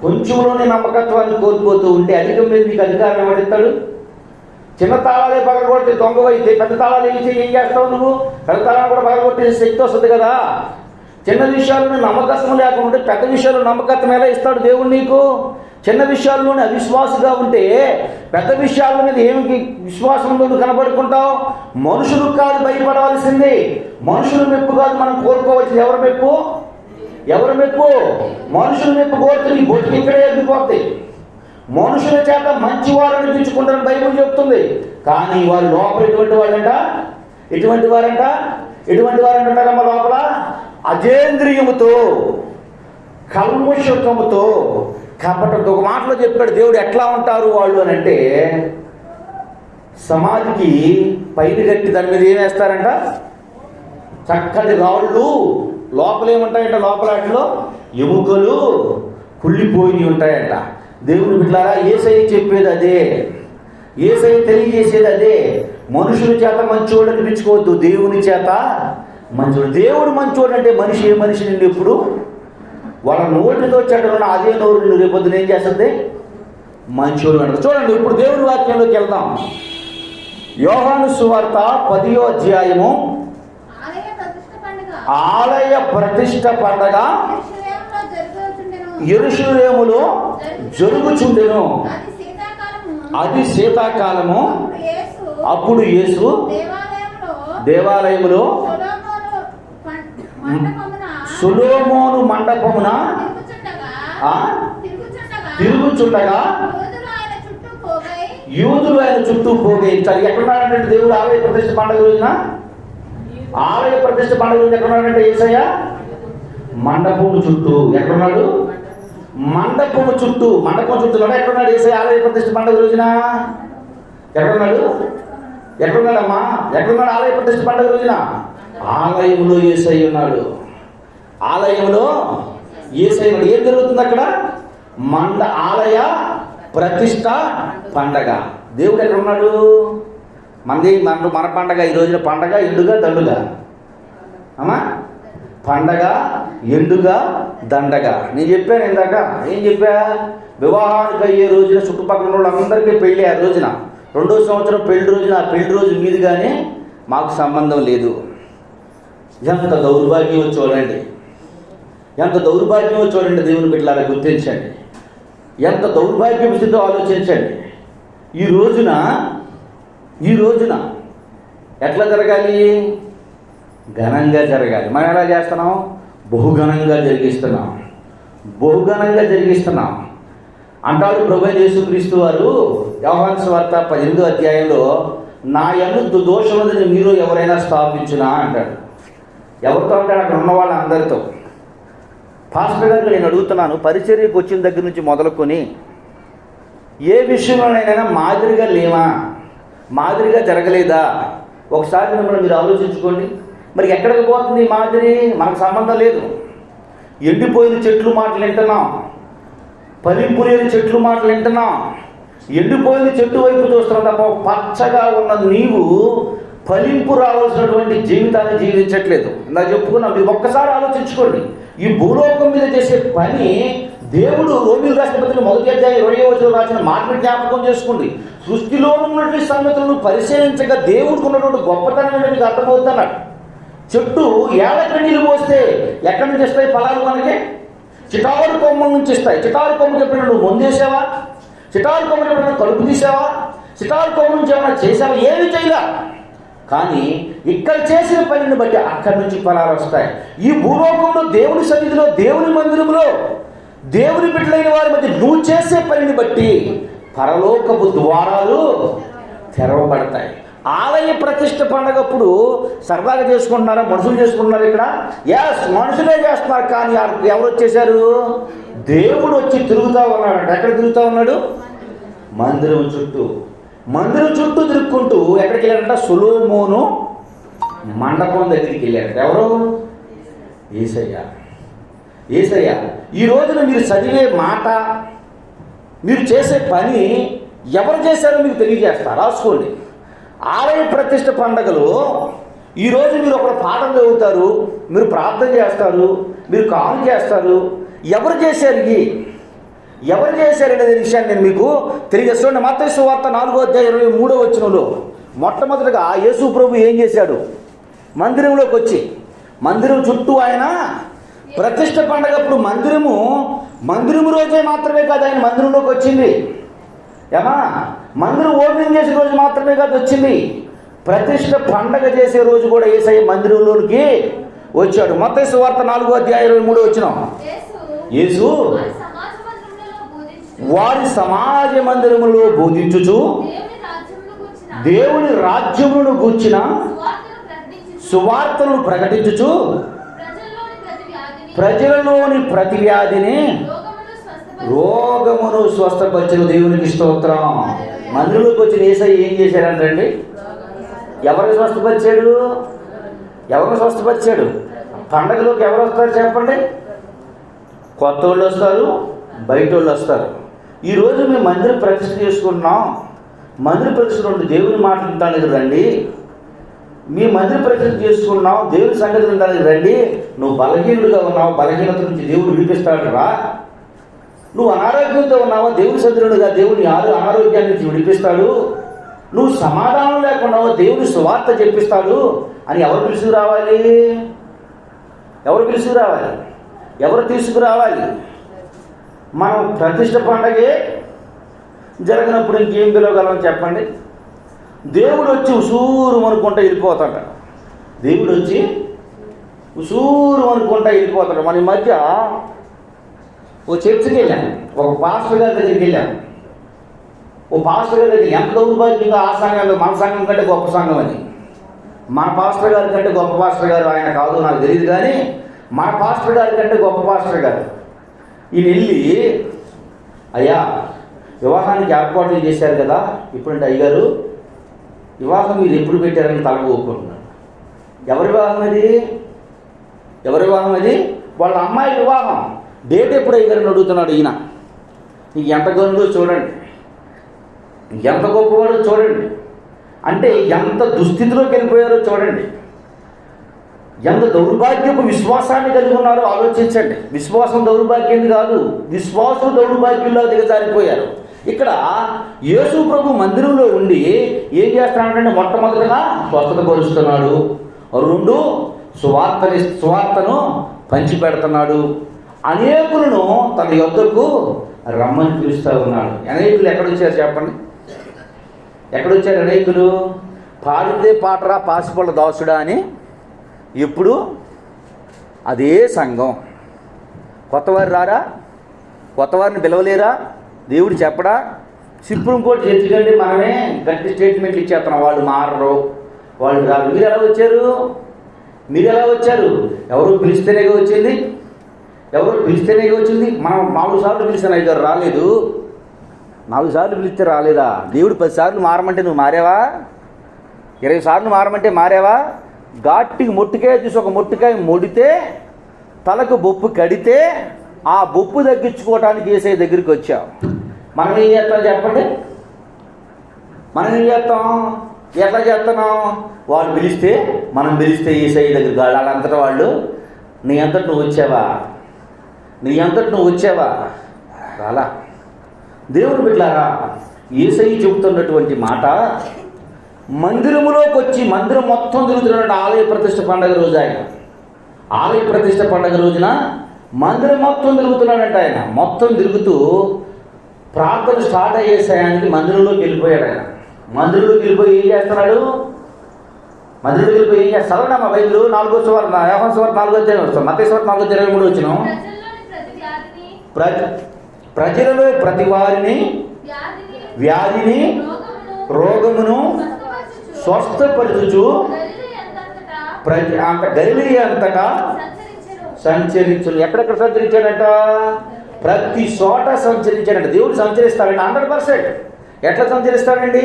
కొంచెంలోనే నమ్మకత్వాన్ని కోల్పోతూ ఉంటే అధికం మీద నీకు అధికారం ఎవడిస్తాడు? చిన్న తాళాలే పగలగొడితే దొంగవైతే పెద్ద తాళాలు ఏం చేస్తావు నువ్వు? పెద్ద తాళాలు కూడా పగలగొట్టే శక్తి వస్తుంది కదా. చిన్న విషయాలను నమ్మకత్వం లేకుండా పెద్ద విషయాలు నమ్మకత్వం ఎలా ఇస్తాడు దేవుడు నీకు? చిన్న విషయాల్లోనే అవిశ్వాసగా ఉంటే పెద్ద విషయాల మీద ఏమి విశ్వాసంలో కనబడుకుంటావు? మనుషులకు కాదు భయపడవలసింది, మనుషుల మెప్పు కాదు మనం కోరుకోవాల్సింది. ఎవరి మెప్పు? ఎవరి మెప్పు? మనుషుల మెప్పు కోరుతూ నీ బొట్టుకి ఇక్కడే ఎదిగిపోతాయి. మనుషుల చేత మంచి వారిని అనిపించుకుంటారని బైబిల్ చెప్తుంది. కానీ వారి లోపల ఎటువంటి వారంట? ఎటువంటి వారంట? ఎటువంటి వారంటారమ్మ? లోపల అజేంద్రియముతో, కల్ముషత్వముతో, కపటంతో. ఒక మాటలో చెప్పాడు దేవుడు ఎట్లా ఉంటారు వాళ్ళు అని అంటే, సమాధికి పైన కట్టి దాని మీద ఏం వేస్తారంట? చక్కటి రాళ్ళు. లోపల ఏముంటాయంట? లోపల వాటిలో ఎముకలు కుళ్ళిపోయి ఉంటాయంట. దేవుని బిడ్డలారా, యేసయ్య చెప్పేది అదే, యేసయ్య తెలియజేసేది అదే. మనుషుల చేత మంచోడు అనిపించుకోవద్దు, దేవుని చేత మంచోడు. దేవుడు మంచోడు అంటే మనిషి ఏ మనిషి నిన్ను ఎప్పుడు వాళ్ళ నోటితో చెడ్డను అదే నోరు నిన్ను రేపొద్దున ఏం చేస్తుంది? మంచోడు అంటారు. చూడండి, ఇప్పుడు దేవుని వాక్యంలోకి వెళ్దాం. యోహాను సువార్త 10వ అధ్యాయము, ఆలయ ప్రతిష్ఠ పండగ యెరూషలేములో జరుగుచుండెను. అది శీతాకాలము. అప్పుడు యేసు దేవాలయములో సొలొమోను మండపమున తిరుగుచుండగా యూదులు ఆయన చుట్టూ పోగై. ఎక్కడున్నాడంటే దేవుడు ఆలయ ప్రతిష్ఠ పండుగ రోజున, ఆలయ ప్రతిష్ఠ పండుగ రోజున ఎక్కడున్నాడంటే యేసయ్య మండపము చుట్టూ. ఎక్కడున్నాడు? మండపము చుట్టూ. మండపం చుట్టూ ఎక్కడున్నాడు యేసయ్య ఆలయ ప్రతిష్ఠ పండుగ రోజున? ఎక్కడున్నాడు? ఎక్కడున్నాడమ్మా? ఎక్కడున్నాడు ఆలయ ప్రతిష్ఠ పండుగ రోజున? ఆలయంలో యేసయ్య ఉన్నాడు. ఆలయంలో యేసయ్య ఉన్నాడు. ఏం జరుగుతుంది అక్కడ? ఆలయ ప్రతిష్ఠ పండగ. దేవుడు ఎక్కడ ఉన్నాడు? మన పండగ ఈ రోజున పండగ ఎండుగా దండుగా అమ్మా? పండగ ఎండుగా దండగా. నేను చెప్పాను ఇందాక, ఏం చెప్పా? వివాహానికి అయ్యే రోజున చుట్టుపక్కల వాళ్ళందరికీ పెళ్ళి ఆ రోజున, 2వ సంవత్సరం పెళ్లి రోజున, ఆ పెళ్లి రోజు మీది కానీ మాకు సంబంధం లేదు. ఎంత దౌర్భాగ్యం చూడండి, ఎంత దౌర్భాగ్యం చూడండి. దేవుని బిడ్డలారా గుర్తించండి, ఎంత దౌర్భాగ్యం స్థితితో ఆలోచించండి. ఈ రోజున ఎట్లా జరగాలి? ఘనంగా జరగాలి. మనం ఎలా చేస్తున్నాం? బహుఘనంగా జరిగిస్తున్నాం అంటాడు ప్రభువైన యేసుక్రీస్తు వారు. యోహాను సువార్త 18వ అధ్యాయంలో, నా యందు దోషములను మీరు ఎవరైనా స్థాపించునా అంటాడు. ఎవరితో అంటాడు? అక్కడ ఉన్న వాళ్ళందరితో. పాస్టర్ గారికి నేను అడుగుతున్నాను, పరిచర్యకు వచ్చిన దగ్గర నుంచి మొదలుకొని ఏ విషయంలోనైనా మాదిరిగా లేవా? మాదిరిగా జరగలేదా? ఒకసారి మిమ్మల్ని మీరు ఆలోచించుకోండి. మరి ఎక్కడికి పోతుంది ఈ మాదిరి? మనకు సంబంధం లేదు. ఎండిపోయిన చెట్లు మాటలు వింటున్నాం, ఫలింపు లేని చెట్లు మాటలు వింటున్నాం, ఎండిపోయిన చెట్టు వైపు చూస్తున్నాం తప్ప పచ్చగా ఉన్న నీవు ఫలింపు రావాల్సినటువంటి జీవితాన్ని జీవించట్లేదు. ఇందా చెప్పుకున్నాం. మీరు ఒక్కసారి ఆలోచించుకోండి. ఈ భూలోకం మీద చేసే పని దేవుడు రోమీయులకు రాసిన పత్రిక 1వ అధ్యాయం 20వ వచనంలో రాసిన మాటను జ్ఞాపకం చేసుకోండి. సృష్టిలో ఉన్నటువంటి సంగతులను పరిశీలించగా దేవుడికి ఉన్నటువంటి గొప్పతనం మీకు అర్థమవుతున్నాడు. చెట్టు ఏళ్ళకి నీళ్ళు పోస్తే ఎక్కడి నుంచి ఇస్తాయి ఫలాలు? మనకి చిటారు కొమ్మల నుంచి ఇస్తాయి. చిటారు కొమ్మకి ఎప్పుడైనా నువ్వు ముందేసావా? చిటారు కొమ్మకి ఎప్పుడైనా కలుపు తీసావా? సితార్కోపం నుంచి ఏమైనా చేసావా? ఏమి చేయలే. కానీ ఇక్కడ చేసిన పనిని బట్టి అక్కడి నుంచి ఫలాలు వస్తాయి. ఈ భూలోకంలో దేవుని సన్నిధిలో, దేవుని మందిరంలో, దేవుని బిడ్డలైన వారి మధ్య నువ్వు చేసే పనిని బట్టి పరలోకపు ద్వారాలు తెరవబడతాయి. ఆలయ ప్రతిష్ఠ పండగప్పుడు సరదాగా చేసుకుంటున్నారా? మనుషులు చేసుకుంటున్నారు ఇక్కడ? ఎస్, మనుషులే చేస్తున్నారు. కానీ ఎవరు వచ్చేసారు? దేవుడు వచ్చి తిరుగుతూ ఉన్నాడు. ఎక్కడ తిరుగుతూ ఉన్నాడు? మందిరం చుట్టూ. మందిరం చుట్టూ తిరుక్కుంటూ ఎక్కడికి వెళ్ళారంట? సొలొమోను మండపం దగ్గరికి వెళ్ళారంట. ఎవరు? యేసయ్య. యేసయ్య. ఈ రోజున మీరు చదివే మాట, మీరు చేసే పని ఎవరు చేశారో మీకు తెలియజేస్తారు. రాసుకోండి. ఆలయ ప్రతిష్ఠ పండగలు ఈరోజు మీరు ఒక పాఠం చదువుతారు, మీరు ప్రార్థన చేస్తారు, మీరు కాల్ చేస్తారు. ఎవరు చేశారు? ఎవరు చేశారనే విషయాన్ని నేను మీకు తెలియజేస్తున్నాను. మత్తయి సువార్త 4:23 మొట్టమొదటిగా యేసు ప్రభు ఏం చేశాడు? మందిరంలోకి వచ్చి, మందిరం చుట్టూ ఆయన ప్రతిష్ఠ పండగప్పుడు మందిరము రోజే మాత్రమే కాదు ఆయన మందిరంలోకి వచ్చింది. ఏమా, మందిరం ఓపెనింగ్ చేసే రోజు మాత్రమే కాదు వచ్చింది, ప్రతిష్ఠ పండగ చేసే రోజు కూడా యేసయ్య మందిరంలోనికి వచ్చాడు. మత్తయి సువార్త 4:23 యేసు వారి సమాజ మందిరములో బోధించుచు దేవుని రాజ్యమును గూర్చిన సువార్తను ప్రకటించుచు ప్రజలలోని ప్రతి వ్యాధిని, రోగమును స్వస్థపరిచిన దేవునికి స్తోత్రం. మందిరంలోకి వచ్చిన యేసయ్య ఏం చేశాడంటండి? ఎవరిని స్వస్థపరిచాడు? ఎవరిని స్వస్థపరిచాడు? పండగలోకి ఎవరు వస్తారు చెప్పండి? కొత్త వాళ్ళు వస్తారు, బయట వాళ్ళు వస్తారు. ఈరోజు మేము మందిర ప్రతిష్ఠ చేసుకుంటున్నాం. మందిర ప్రతిష్ఠ దేవుని మాట్లాడటానికి రండి. మీ మందిర ప్రతిష్ఠ చేసుకున్నాం, దేవుని సంగతి వినడానికి రండి. నువ్వు బలహీనుడిగా ఉన్నావు, బలహీనత నుంచి దేవుడు విడిపిస్తాడు రా. నువ్వు అనారోగ్యంతో ఉన్నావా, దేవుని సద్రుడుగా దేవుని అనారోగ్యాన్ని నుంచి విడిపిస్తాడు. నువ్వు సమాధానం లేకున్నావా, దేవుని సువార్త చెప్పిస్తాడు అని ఎవరు తీసుకురావాలి? ఎవరు తీసుకురావాలి? ఎవరు తీసుకురావాలి? మనం ప్రతిష్ఠ పండగే జరిగినప్పుడు ఇంకేం పిలవగలం చెప్పండి? దేవుడు వచ్చి ఉసూరు అనుకుంటా వెళ్ళిపోతాడు. దేవుడు వచ్చి ఉసూరు అనుకుంటా వెళ్ళిపోతాడు. మన ఈ మధ్య ఓ చర్చికి వెళ్ళాను, ఒక పాస్టర్ గారి దగ్గరికి వెళ్ళాను. ఓ పాస్టర్ గారి దగ్గర ఎంత దౌర్భాగ్యంగా ఆ సంఘం మన సంఘం కంటే గొప్ప సంఘం అని. మన పాస్టర్ గారి కంటే గొప్ప పాస్టర్ గారు ఆయన కాదు నాకు తెలియదు, కానీ మన పాస్టర్ గారి కంటే గొప్ప పాస్టర్ గారు. ఈయన వెళ్ళి, అయ్యా వివాహానికి ఏర్పాట్లు చేశారు కదా, ఇప్పుడంటే అయ్యగారు వివాహం మీరు ఎప్పుడు పెట్టారని తల ఊపుకుంటున్నాడు. ఎవరి వివాహం అది? ఎవరి వివాహం అది? వాళ్ళ అమ్మాయి వివాహం. డేట్ ఎప్పుడు అయ్యగారని అడుగుతున్నాడు ఈయన. నీకు ఎంత గనుడో చూడండి, ఎంత గొప్పవాడో చూడండి, అంటే ఎంత దుస్థితిలోకి వెళ్ళిపోయారో చూడండి, ఎంత దౌర్భాగ్యపు విశ్వాసాన్ని కలిగి ఉన్నారో ఆలోచించండి. విశ్వాసం దౌర్భాగ్యం కాదు, విశ్వాసం దౌర్భాగ్యంలో దిగజారిపోయారు. ఇక్కడ యేసు ప్రభు మందిరంలో ఉండి ఏం చేస్తున్నాడంటే, మొట్టమొదటిగా స్వస్థత పరుస్తున్నాడు, 2 సువార్తను పంచిపెడుతున్నాడు, అనేకులను తన యొద్దకు రమ్మని పిలుస్తూ ఉన్నాడు. అనేకులు ఎక్కడొచ్చారు చెప్పండి? ఎక్కడొచ్చారు అనేకులు? పాడితే పాటరా పాసిపళ్ళ దాసుడా అని. ఇప్పుడు అదే సంఘం. కొత్తవారు రారా? కొత్తవారిని పిలవలేరా? దేవుడు చెప్పడా? సుప్రీంకోర్టు జడ్జి కంటే మనమే గట్టి స్టేట్మెంట్లు ఇచ్చేస్తున్నాం, వాళ్ళు మారరు, వాళ్ళు రారు. మీరు ఎలా వచ్చారు? మీరు ఎలా వచ్చారు? ఎవరు పిలిస్తేనేగా వచ్చింది, ఎవరు పిలిస్తేనేగా వచ్చింది. మనం 4 సార్లు పిలిచాను, 5 రాలేదు. 4 సార్లు పిలిస్తే రాలేదా? దేవుడు 10 సార్లు మారమంటే నువ్వు మారేవా? 20 సార్లు మారమంటే మారేవా? ఘాటికి మొట్టికాయ చూసి ఒక మొట్టికాయ మొడితే తలకు బొప్పు కడితే ఆ బొప్పు తగ్గించుకోవడానికి యేసయ్య దగ్గరికి వచ్చావు. మనం ఏం చేస్తాం చెప్పండి? మనం ఏం చేస్తాం? ఎట్లా చేస్తున్నాం? వాళ్ళు పిలిస్తే మనం పిలిస్తే యేసయ్య దగ్గరికి వాళ్ళంతటా వాళ్ళు నీ అంతటి నువ్వు వచ్చావా? నీ అంతటి నువ్వు వచ్చావా? రాలా. దేవుడు బిడ్డలారా, యేసయ్య చెబుతున్నటువంటి మాట, మందిరములోకి వచ్చి మందిరం మొత్తం తిరుగుతున్నాడు. ఆలయ ప్రతిష్ఠ పండుగ రోజు ఆయన, ఆలయ ప్రతిష్ఠ పండుగ రోజున మందిరం మొత్తం తిరుగుతున్నాడంట. ఆయన మొత్తం తిరుగుతూ ప్రార్థన స్టార్ట్ అయ్యే సమయానికి మందిరంలోకి వెళ్ళిపోయాడు ఆయన. మందిరంలోకి వెళ్ళిపోయి ఏం చేస్తున్నాడు? మందిరంలోకి వెళ్ళిపోయి ఏం చేస్తాడు? మా బైబిల్ 4వ సువార్త, యోహాను సువార్త 4వ అధ్యాయం వస్తాం, మత్తయి సువార్త 4:23 వచ్చిన ప్రజలలో ప్రతి వారిని వ్యాధిని రోగమును స్వస్థపరచుచు గలిలయ అంతటా సంచరించును. ఎక్కడెక్కడ సంచరించాడంట? ప్రతి చోట సంచరించాడంట. దేవుడు సంచరిస్తాడండి 100%. ఎట్లా సంచరిస్తాడండి?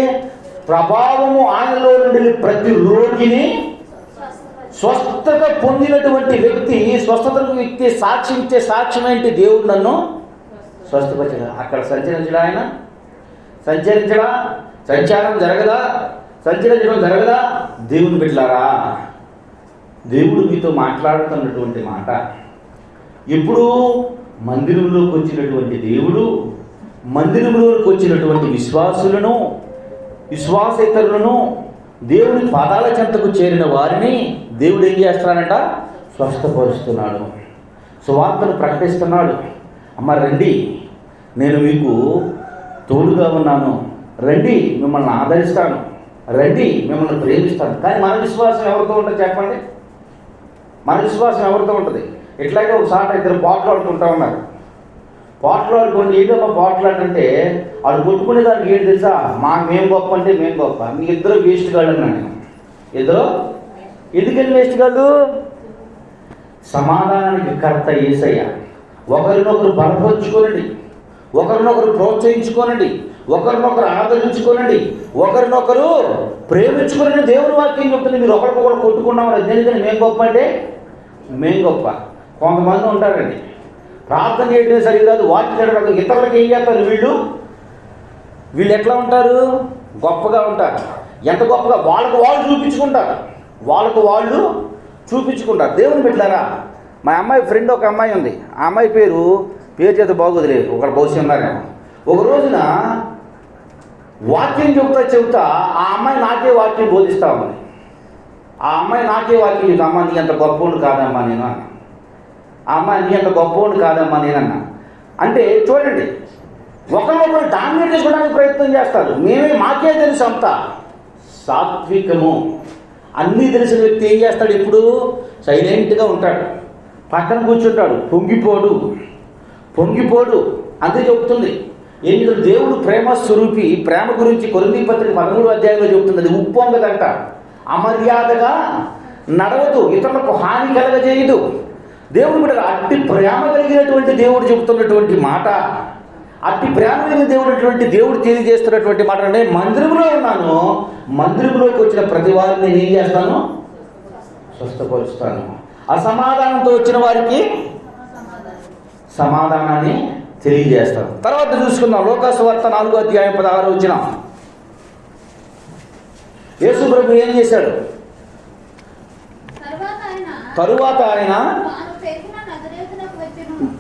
ప్రభావము ఆయనలో నుండి ప్రతి రోగిని స్వస్థత పొందినటువంటి వ్యక్తి, స్వస్థతకు వ్యక్తి సాక్ష్యం ఇచ్చే సాక్ష్యం ఏంటి? దేవుడు నన్ను స్వస్థపరచడా. అక్కడ సంచరించడా? ఆయన సంచరించడా? సంచారం జరగదా? సంచరించడం జరగదా? దేవుని బిడ్డలారా, దేవుడు మీతో మాట్లాడుతున్నటువంటి మాట ఎప్పుడు మందిరంలోకి వచ్చినటువంటి దేవుడు, మందిరంలోకి వచ్చినటువంటి విశ్వాసేతరులను, దేవుని పాదాల చెంతకు చేరిన వారిని దేవుడు ఏం చేస్తున్నాడంట? స్వస్థపరుస్తున్నాడు. సువార్తను ప్రకటిస్తున్నాడు. అమ్మ రండి, నేను మీకు తోడుగా ఉన్నాను, రండి మిమ్మల్ని ఆదరిస్తాను, రండి మిమ్మల్ని ప్రేమిస్తాను. కానీ మన విశ్వాసం ఎవరితో ఉంటుంది చెప్పండి? మన విశ్వాసం ఎవరితో ఉంటుంది? ఇట్లాగే ఒకసారి ఇద్దరు పోట్లాడుకుంటా ఉన్నారు. పోట్లాడుకోండి, ఏదమ్మా పోట్లాడంటే వాడు కొట్టుకునే దానికి ఏంటి తెలుసా? మేము గొప్ప అంటే మేము గొప్ప, మీ ఇద్దరు వేస్ట్ గాళ్ళు అన్నాను నేను. ఇద్దరు ఎందుకని వేస్ట్ గాళ్ళు? సమాధానానికి కర్త యేసయ్య. ఒకరినొకరు బలపరుచుకోనండి, ఒకరినొకరు ప్రోత్సహించుకోనండి, ఒకరినొకరు ఆదరించుకోనండి, ఒకరినొకరు ప్రేమించుకోనండి. దేవుని వాక్యం చెప్తుంది. మీరు ఒకరికొకరు కొట్టుకున్నామని ఎందుకని మేము గొప్ప అంటే మేము గొప్ప. కొంతమంది ఉంటారండి, ప్రార్థన చేయడం సరిగ్గాదు, వాక్యం చదవడం, ఇతరులకు ఏం చేస్తారు? వీళ్ళు ఎట్లా ఉంటారు? గొప్పగా ఉంటారు. ఎంత గొప్పగా? వాళ్ళకు వాళ్ళు చూపించుకుంటారు. దేవుని బిడ్డలారా, మా అమ్మాయి ఫ్రెండ్ ఒక అమ్మాయి ఉంది. ఆ అమ్మాయి పేరు చేత బాగోదులేదు, ఒకరు బహుశా ఉన్నారేమో. ఒక రోజున వాక్యం చెబుతా ఆ అమ్మాయి నాకే వాక్యం బోధిస్తా ఉంది. ఆ అమ్మాయి నాకే వాక్యం చెబుతా, అమ్మ నీ అంత గొప్పవాడు కాదమ్మా నేను అన్నా. ఆ అమ్మాయి నీ అంత గొప్పవాడు కాదమ్మా నేనన్నా. అంటే చూడండి, ఒకరినొకరు డామినేట్ చేసుకోవడానికి ప్రయత్నం చేస్తారు. మాకే తెలుసు అంతా. సాత్వికము అన్నీ తెలిసిన వ్యక్తి ఏం చేస్తాడు? ఎప్పుడు సైలెంట్గా ఉంటాడు, పక్కన కూర్చుంటాడు, పొంగిపోడు అంతే చెబుతుంది. ఏం చెప్తుంది? దేవుడు ప్రేమ స్వరూపి. ప్రేమ గురించి కొరింథీ పత్రిక 13వ అధ్యాయంలో చెబుతుంది. అది ఉప్పొంగదంట, అమర్యాదగా నడవదు, ఇతరులకు హాని కలగజేయదు. దేవుడు కూడా అట్టి ప్రేమ కలిగినటువంటి దేవుడు చెబుతున్నటువంటి మాట, అట్టి ప్రేమ కలిగిన దేవుడు తెలియజేస్తున్నటువంటి మాట. నేను మందిరంలో ఉన్నాను, మందిరంలోకి వచ్చిన ప్రతి వారిని నేను ఏం చేస్తాను? స్వస్థపరుస్తాను. అసమాధానంతో వచ్చిన వారికి సమాధానాన్ని తెలియజేస్తాను. తర్వాత చూసుకుందాం, లోకాసు వార్త 4వ అధ్యాయం 16వ వచనం. యేసు ప్రభు ఏం చేశాడు? తరువాత ఆయన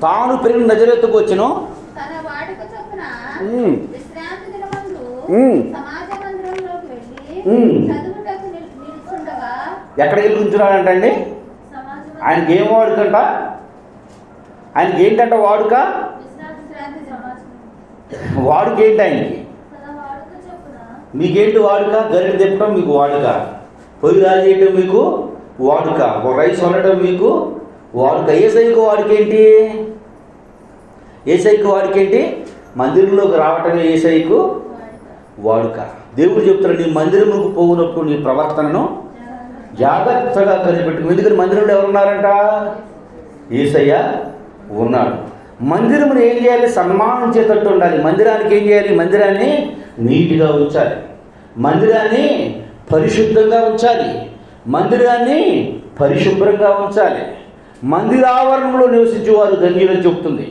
తాను పెరిగిన నజరేతుకు వచ్చెను. ఎక్కడికి వెళ్ళి కూర్చున్నాడంటండి? ఆయనకి ఏం వాడుకంట? ఆయనకి ఏంటంట వాడుక? వాడుక ఏంటి ఆయనకి? మీకేంటి వాడుక? గరిటె తిప్పడం మీకు వాడుక, పొయ్యి రాజేయటం మీకు వాడుక, రైస్ వండటం మీకు వాడుక. ఏసైకి వాడుకేంటి? మందిరంలోకి రావటమే ఏసైకు వాడుక. దేవుడు చెప్తాడు, నీ మందిరంలోకి పోయినప్పుడు నీ ప్రవర్తనను జాగ్రత్తగా కనిపెట్టుకు. ఎందుకని మందిరంలో ఎవరున్నారంట? యేసయ్య ఉన్నాడు. మందిరమును ఏం చేయాలి? సన్మానించేటట్టు ఉండాలి. మందిరానికి ఏం చేయాలి? మందిరాన్ని నీట్గా ఉంచాలి, మందిరాన్ని పరిశుద్ధంగా ఉంచాలి, మందిరాన్ని పరిశుభ్రంగా ఉంచాలి. మందిరావరణంలో నివసించేవారు ధన్యులని చెప్తుంది.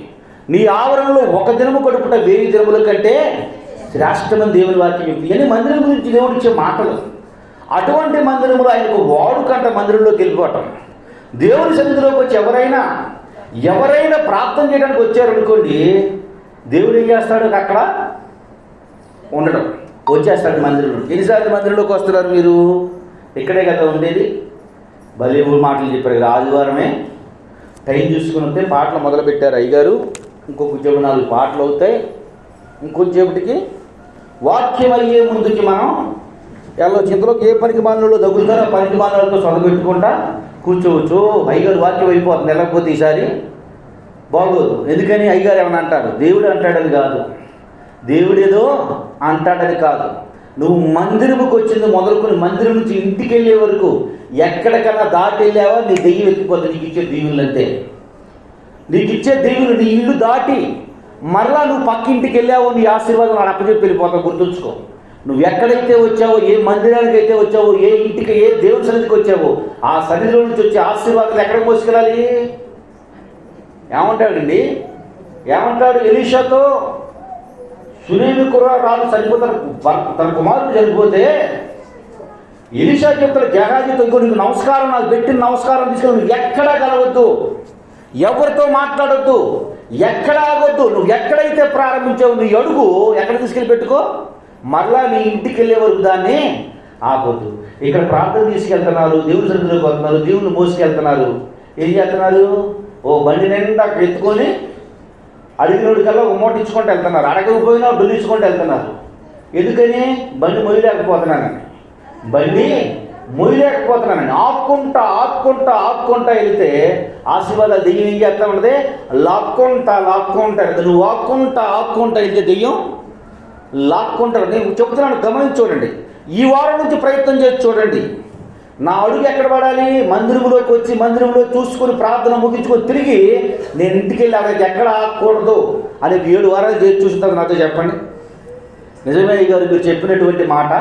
నీ ఆవరణలో ఒక దినము గడుపుట 1000 దినముల కంటే శ్రేష్టమని దేవుని వాక్యం చెప్తుంది. అని మందిరం గురించి దేవుడు ఇచ్చే మాటలు. అటువంటి మందిరములు ఆయనకు వాడుకంట మందిరంలోకి వెళ్ళిపోవటం. దేవుని సన్నిధిలోకి వచ్చి ఎవరైనా ప్రార్థన చేయడానికి వచ్చారనుకోండి, దేవుడు ఏం చేస్తాడు? అక్కడ ఉండడం, వచ్చేస్తాడు మందిరంలో. ఎన్నిసార్లు మందిరంలోకి వస్తున్నారు మీరు? ఇక్కడే కదా ఉండేది. భలే మాటలు చెప్పారు కదా. ఆదివారమే టైం చూసుకుని వస్తే పాటలు మొదలు పెట్టారు అయ్యగారు. ఇంకొక 4 పాటలు అవుతాయి, ఇంకొంచేపటికి వాక్యం అయ్యే ముందుకి మనం వెళ్ళవచ్చు. ఇంతలోకి ఏ పనికి మాలలో తగులుతారో ఆ పనికి మాలతో చదవబెట్టుకుంటా కూర్చోవచ్చు. అయ్యగారు వాక్యం అయిపోతుంది, వెళ్ళకపోతే ఈసారి బాగోదు. ఎందుకని అయ్యగారు ఏమన్నా అంటారు, దేవుడు అంటాడని కాదు, దేవుడేదో అంటాడని కాదు. నువ్వు మందిరముకు వచ్చింది మొదలుకొని మందిరం నుంచి ఇంటికి వెళ్ళే వరకు ఎక్కడికన్నా దాటి వెళ్ళావా నీ దెయ్యం ఎక్కిపోతుంది. నీకు ఇచ్చే దీవులు అంతే. నీకు ఇచ్చే దీవులు నీ ఇల్లు దాటి మరలా నువ్వు పక్కింటికి వెళ్ళావో నీ ఆశీర్వాదం నాకు అప్పచెప్పి వెళ్ళిపోతావు. గుర్తుంచుకో, నువ్వు ఎక్కడైతే వచ్చావో, ఏ మందిరానికి అయితే వచ్చావో, ఏ ఇంటికి, ఏ దేవుని సన్నిధికి వచ్చావో ఆ సన్నిధిలో నుంచి వచ్చే ఆశీర్వాదాలు ఎక్కడికి మోసుకెళ్ళాలి? ఏమంటాడండి, ఏమంటాడు ఎలీషాతో? సునేమి కుర్రాడు చనిపోతారు, తన కుమారుడు చనిపోతే ఎలీషా చెప్తాడు గెహాజీతో, ఇంకో నీకు నమస్కారం, నాకు పెట్టిన నమస్కారం తీసుకొని నువ్వు ఎక్కడా కలవద్దు, ఎవరితో మాట్లాడొద్దు, ఎక్కడ ఆగొద్దు. నువ్వు ఎక్కడైతే ప్రారంభించావు నీ అడుగు ఎక్కడ తీసుకెళ్ళి పెట్టుకో, మరలా నీ ఇంటికి వెళ్ళే వరకు దాన్ని ఆగొద్దు. ఇక్కడ ప్రార్థన తీసుకెళ్తున్నారు, దేవుని సన్నిధిలోకి వస్తున్నారు, దేవుని మోసుకెళ్తున్నారు. ఏం చేస్తున్నారు? ఓ బండి నిండా అక్కడ ఎత్తుకొని అడిగినోడికల్లా ఒక మూట ఇచ్చుకుంటూ వెళ్తున్నారు, అడగకపోయినా బిల్లు ఇచ్చుకుంటూ వెళ్తున్నారు. ఎందుకని? బండి మొయ్యలేకపోతున్నానని, బండి మొయ్యలేకపోతున్నానని ఆక్కుంటా ఆక్కుంటా ఆక్కుంటా వెళితే ఆశీర్వాదాలు దెయ్యం ఏం చేస్తా ఉన్నది? లాక్కుంటా లాక్కుంటా. నువ్వు ఆక్కుంటా ఆక్కుంటా వెళ్తే దెయ్యం లాక్కుంటారు. నేను చెప్తున్నాను, గమనించి చూడండి. ఈ వారం నుంచి ప్రయత్నం చేసి చూడండి. నా అడుగు ఎక్కడ పడాలి? మందిరంలోకి వచ్చి మందిరంలో చూసుకొని ప్రార్థన ముగించుకొని తిరిగి నేను ఇంటికి వెళ్ళి అక్కడికి ఎక్కడ ఆగకూడదు అని 7 వారాలు చేసి చూసిన నాతో చెప్పండి. నిజమే గారు మీరు చెప్పినటువంటి మాట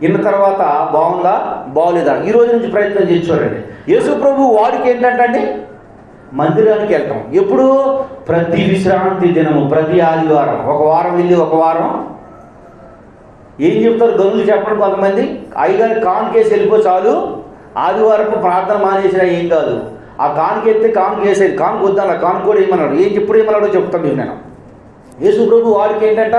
విన్న తర్వాత బాగుందా బాగోలేదా? ఈ రోజు నుంచి ప్రయత్నం చేసి చూడండి. యేసు ప్రభు వాడికి ఏంటంటే మందిరానికి వెళ్తాం ఎప్పుడు? ప్రతి విశ్రాంతి దినము, ప్రతి ఆదివారం. ఒక వారం వెళ్ళి ఒక వారం ఏం చెప్తారు గనులు చెప్పడం కొంతమంది. అయ్యగారు కాన్కేసి వెళ్ళిపో చాలు, ఆదివారపు ప్రార్థన మానేసినా ఏం కాదు. ఆ కాన్కెత్తే కాన్కేసేది, కాన్కు వద్దాను, కాన్ కూడా ఏమన్నాడు, ఏం చెప్పుడు ఏమన్నాడో చెప్తాను మీకు నేను. యేసు ప్రభు వాడికి ఏంటంట,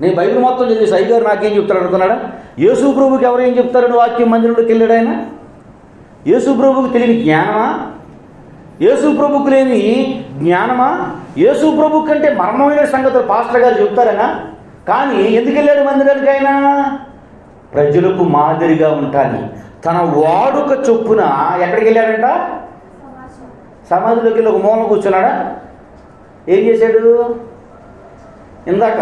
నేను బైబిల్ మొత్తం చదివేసి అయ్యగారు నాకేం చెప్తాడు అనుకున్నాడా? యేసు ప్రభుకి ఎవరేం చెప్తారని వాక్యం మందిరంలోకి వెళ్ళాడు ఆయన? యేసు ప్రభుకి తెలియని జ్ఞానమా? యేసు ప్రభుకు లేని జ్ఞానమా? యేసు ప్రభు కంటే మర్మమైన సంగతులు పాస్టర్ గారు చెప్తారనా? కానీ ఎందుకు వెళ్ళాడు మందిరానికి ఆయన? ప్రజలకు మాదిరిగా ఉంటాను. తన వాడుక చొప్పున ఎక్కడికి వెళ్ళాడంట? సమాధిలోకి వెళ్ళి ఒక మూల కూర్చున్నాడా? ఏం చేశాడు? ఇందాక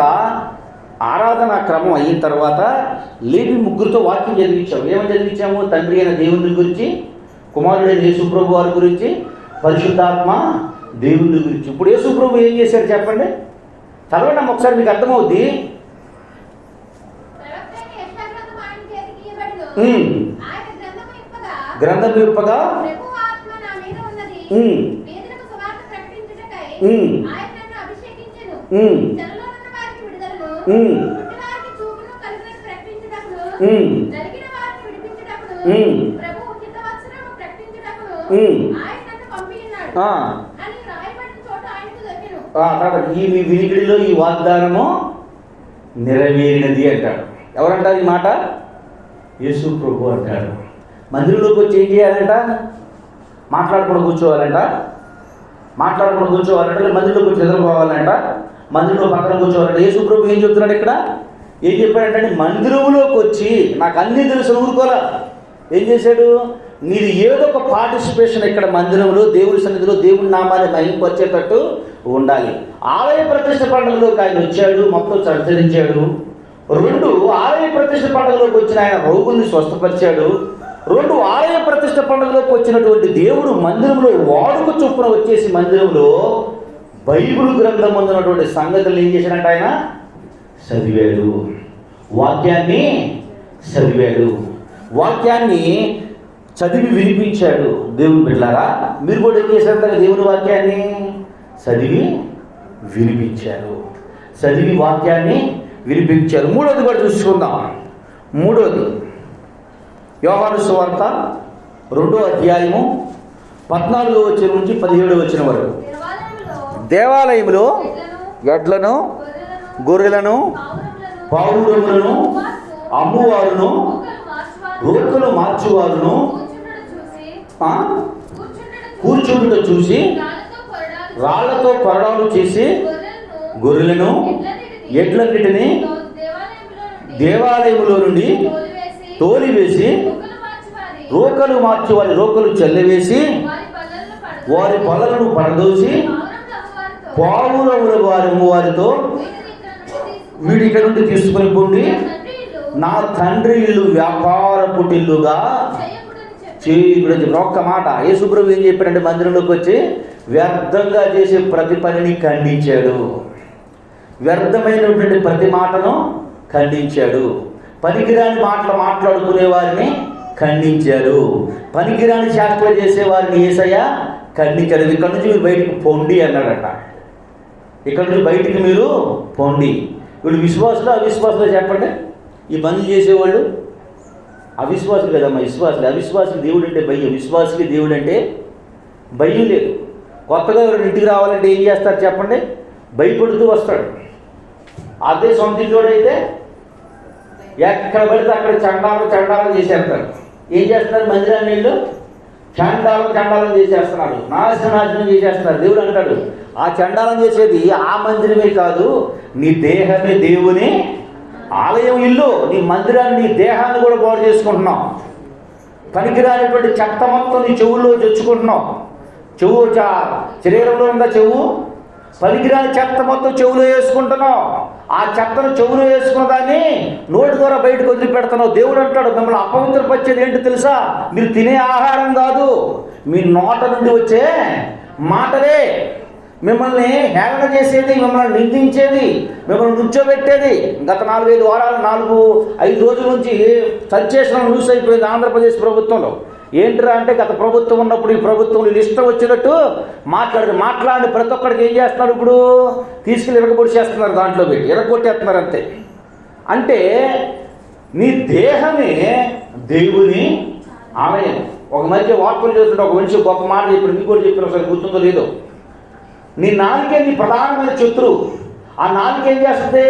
ఆరాధన క్రమం అయిన తర్వాత లేవి ముగ్గురితో వాక్యం చదివించాము. ఏమని చదివించాము? తండ్రి అయిన దేవుని గురించి, కుమారుడైన యేసుప్రభు వారి గురించి, పరిశుద్ధాత్మ దేవుని గురించి. ఇప్పుడు యేసుప్రభు ఏం చేశాడు చెప్పండి? చదవండి ఒకసారి, మీకు అర్థమవుద్ది. గ్రంథం విప్పగా ఈ వినికిడిలో ఈ వాగ్దానము నెరవేరినది అంటాడు. ఎవరంటారు ఈ మాట? యేసు ప్రభు అంటాడు. మందిరంలోకి వచ్చి ఏం చేయాలంట? మాట్లాడకుండా కూర్చోవాలంట. మాట్లాడకుండా కూర్చోవాలంట. మందిరంలోకి వచ్చి ఎదురుకోవాలంట. మందిరంలో పక్కన కూర్చోవాలంట. యేసు ప్రభు ఏం చెప్తున్నాడు ఇక్కడ? ఏం చెప్పాడంటే మందిరంలోకి వచ్చి నాకు అన్నీ తెలుసు ఊరుకోలా. ఏం చేశాడు? మీరు ఏదో ఒక పార్టిసిపేషన్ ఇక్కడ మందిరంలో దేవుడి సన్నిధిలో దేవుడి నామాన్ని మహింపరిచేటట్టు ఉండాలి. ఆలయ ప్రతిష్ఠ పండుగలోకి ఆయన వచ్చాడు, మొత్తం సంచరించాడు. 2 ఆలయ ప్రతిష్ఠ పండుగలోకి వచ్చిన ఆయన రోగుల్ని స్వస్థపరిచాడు. 2 ఆలయ ప్రతిష్ఠ పండుగలోకి వచ్చినటువంటి దేవుడు మందిరంలో వాడుక చొప్పున వచ్చేసి మందిరంలో బైబిల్ గ్రంథం ఉన్నటువంటి సంగతులు ఏం చేశాడంట? ఆయన చదివాడు, వాక్యాన్ని చదివాడు, వాక్యాన్ని చదివి వినిపించాడు. దేవుని బిడ్డలారా, మీరు కూడా ఏం చేశారు? దేవుని వాక్యాన్ని చదివి వినిపించారు, చదివి వాక్యాన్ని వినిపించారు. 3వది కూడా చూసుకుందాం. 3వది యోహాను సువార్త 2వ అధ్యాయము 14వ వచనం నుంచి 17వ వచనం వరకు. దేవాలయంలో ఎడ్లను, గొర్రెలను, పావురములను అమ్మువారును, రోకలు మార్చువారును కూర్చుండుట చూసి రాళ్లతో కొరడాలు చేసి గొర్రెలను ఎడ్లన్నిటిని దేవాలయములో నుండి తోలివేసి రోకలు మార్చి వారి రోకలు చల్లవేసి వారి పొలను పడదోసి పావురముల వారితో మీరు ఇక్కడ నుండి తీసుకుని పోండి, నా తండ్రి ఇల్లు వ్యాపార పుట్టిల్లుగా చేయకూడదు. ఒక్క మాట యేసుప్రభు ఏం చెప్పాడంటే మందిరంలోకి వచ్చి వ్యర్థంగా చేసే ప్రతి పనిని ఖండించాడు. వ్యర్థమైనటువంటి ప్రతి మాటను ఖండించాడు. పనికిరాని మాటలు మాట్లాడుకునే వారిని ఖండించాడు. పనికిరాని శాస్త్రాలు చేసేవారిని యేసయ్య ఖండించాడు. ఇక్కడ నుంచి మీరు బయటికి పోండి అన్నాడట. ఇక్కడ నుంచి బయటికి మీరు పోండి. వీళ్ళు విశ్వాసులు అవిశ్వాసులు చెప్పండి. ఈ పనులు చేసేవాళ్ళు అవిశ్వాసులు కదమ్మా, విశ్వాసులు. అవిశ్వాసులు దేవుడు అంటే భయం, విశ్వాసులకి దేవుడు అంటే భయం లేదు. కొత్తగా ఎవరు ఇంటికి రావాలంటే ఏం చేస్తారు చెప్పండి? భయపడుతూ వస్తాడు. అదే సొంత ఇంట్లోడైతే ఎక్కడ పడితే అక్కడ చండాలం చేసేస్తారు. ఏం చేస్తున్నారు? మందిరాన్ని నీళ్ళు చండాలం చేసేస్తున్నాడు, నాశనం చేసేస్తున్నారు. దేవుడు అంటాడు, ఆ చండాలం చేసేది ఆ మందిరమే కాదు, నీ దేహమే దేవుని ఆలయం, ఇల్లు. నీ మందిరాన్ని, నీ దేహాన్ని కూడా బాగు చేసుకుంటున్నావు. పనికిరానిటువంటి చెత్త మొత్తం నీ చెవుల్లో తెచ్చుకుంటున్నావు. శరీరంలో ఉందా చెవు? పనికిరాని చెత్త మొత్తం చెవులో వేసుకుంటున్నావు. ఆ చెత్తను చెవులో వేసుకున్న దాన్ని నోటి ద్వారా బయటకు వదిలిపెడుతున్నావు. దేవుడు అంటాడు, మిమ్మల్ని అపవిత్రపరిచేది ఏంటి తెలుసా? మీరు తినే ఆహారం కాదు, మీ నోట నుండి వచ్చే మాటలే మిమ్మల్ని హేళన చేసేది, మిమ్మల్ని నిందించేది, మిమ్మల్ని నుంచోబెట్టేది. గత 4-5 వారాలు 4-5 రోజుల నుంచి సన్సేషనల్ న్యూస్ అయిపోయింది ఆంధ్రప్రదేశ్ ప్రభుత్వంలో. ఏంటిరా అంటే, గత ప్రభుత్వం ఉన్నప్పుడు ఈ ప్రభుత్వం వీళ్ళు ఇష్టం వచ్చినట్టు మాట్లాడి ప్రతి ఒక్కడికి ఏం చేస్తున్నారు? ఇప్పుడు తీసుకెళ్ళి ఇరగబొడిచేస్తున్నారు, దాంట్లో పెట్టి ఇరగొట్టేస్తున్నారు అంతే. అంటే నీ దేహమే దేవుని ఆలయం. ఒక మధ్య వార్తలు చేస్తుంటే ఒక మనిషి గొప్ప మాట చెప్పాడు, మీకు కూడా చెప్పిన ఒకసారి గుర్తుందో లేదో. నీ నాలుకే నీ ప్రధానమైన శత్రువు. ఆ నాలుక ఏం చేస్తుంది?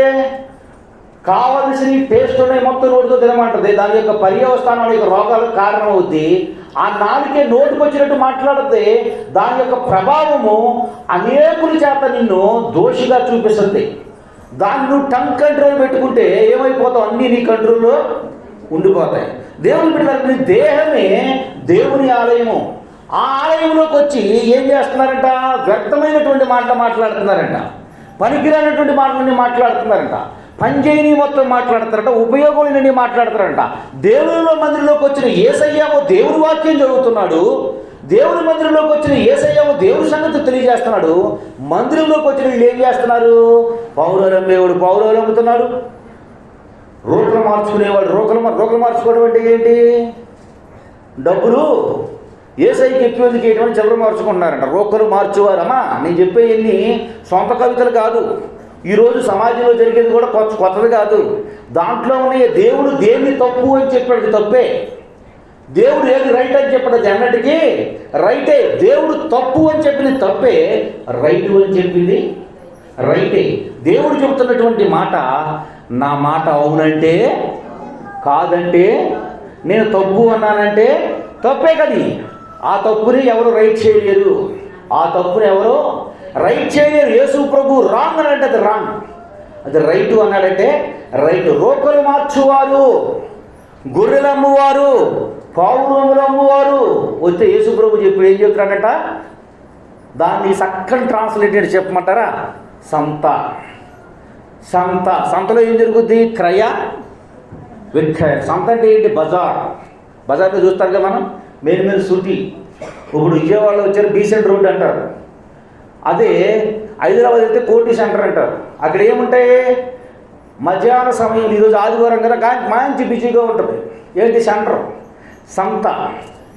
కావలసిన టేస్ట్ ఉన్నాయి మొత్తం నోటితో తినమంటుంది. దాని యొక్క పర్యవస్థానం యొక్క రోగాలకు కారణం అవుద్ది. ఆ నాలుకే నోటికి వచ్చినట్టు మాట్లాడితే దాని యొక్క ప్రభావము అనేకుల చేత నిన్ను దోషిగా చూపిస్తుంది. దాన్ని నువ్వు టంగ్ కంట్రోల్ పెట్టుకుంటే ఏమైపోతావు? అన్నీ నీ కంట్రోల్లో ఉండిపోతాయి. దేవుని బిడ్డలకు నీ దేహమే దేవుని ఆలయము. ఆ ఆలయంలోకి వచ్చి ఏం చేస్తున్నారంట? వ్యర్థమైనటువంటి మాటలు మాట్లాడుతున్నారంట, పనికిరానటువంటి మాటలన్నీ మాట్లాడుతున్నారంట, పనిచేయని మొత్తం మాట్లాడతారంట, ఉపయోగం లేని మాట్లాడతారంట. దేవునిలో మందిరంలోకి వచ్చిన యేసయ్యేమో దేవుని వాక్యం చదువుతున్నాడు, దేవుని మందిరంలోకి వచ్చిన యేసయ్యేమో దేవుని సంగతి తెలియజేస్తున్నాడు. మందిరంలోకి వచ్చిన వీళ్ళు ఏం చేస్తున్నారు? పౌరాలు అమ్మేవాడు పౌరాలు అమ్ముతున్నాడు, రోకలు మార్చుకునేవాడు రోకలు మార్చుకోవడం అంటే ఏంటి? డబ్బులు యేసయ్యకి ఎక్కువకి ఎటువంటి చిల్లర మార్చుకుంటున్నారంట. రోకలు మార్చువారు. అమ్మా, నేను చెప్పేవన్నీ సొంత కవితలు కాదు. ఈరోజు సమాజంలో జరిగేది కూడా కొత్తది కాదు. దాంట్లో ఉన్న దేవుడు దేన్ని తప్పు అని చెప్పాడు, తప్పే. దేవుడు ఏది రైట్ అని చెప్పాడు, అది అన్నటికీ రైటే. దేవుడు తప్పు అని చెప్పింది తప్పే, రైట్ అని చెప్పింది రైటే. దేవుడు చెబుతున్నటువంటి మాట, నా మాట అవునంటే కాదంటే, నేను తప్పు అన్నానంటే తప్పే కది. ఆ తప్పుని ఎవరు రైట్ చేయలేరు, ఆ తప్పుని ఎవరు రైట్ చేయలేరు. యేసు ప్రభు రాంగ్ అని అంటే అది రాంగ్, అది రైటు అన్నాడంటే రైట్. రోకలు మార్చువారు, గొర్రెలు అమ్మువారు, పావురములు అమ్మువారు వస్తే యేసు ప్రభు చెప్పి ఏం చెప్తున్నాడట? దాన్ని చక్కని ట్రాన్స్లేటెడ్ చెప్పమంటారా? సంతలో ఏం జరుగుద్ది? క్రయ విక్రయ. సంత అంటే ఏంటి? బజార్లో చూస్తారు కదా మనం, మెయిన్ సిటీ. ఇప్పుడు విజయవాడలో వచ్చారు బీసెంట్ రోడ్ అంటారు, అదే హైదరాబాద్ అయితే కోటి సెంటర్ అంటారు. అక్కడ ఏముంటాయి? మధ్యాహ్న సమయం, ఈరోజు ఆదివారం కదా, మంచి బిజీగా ఉంటుంది. ఏంటి? సెంటర్, సంత,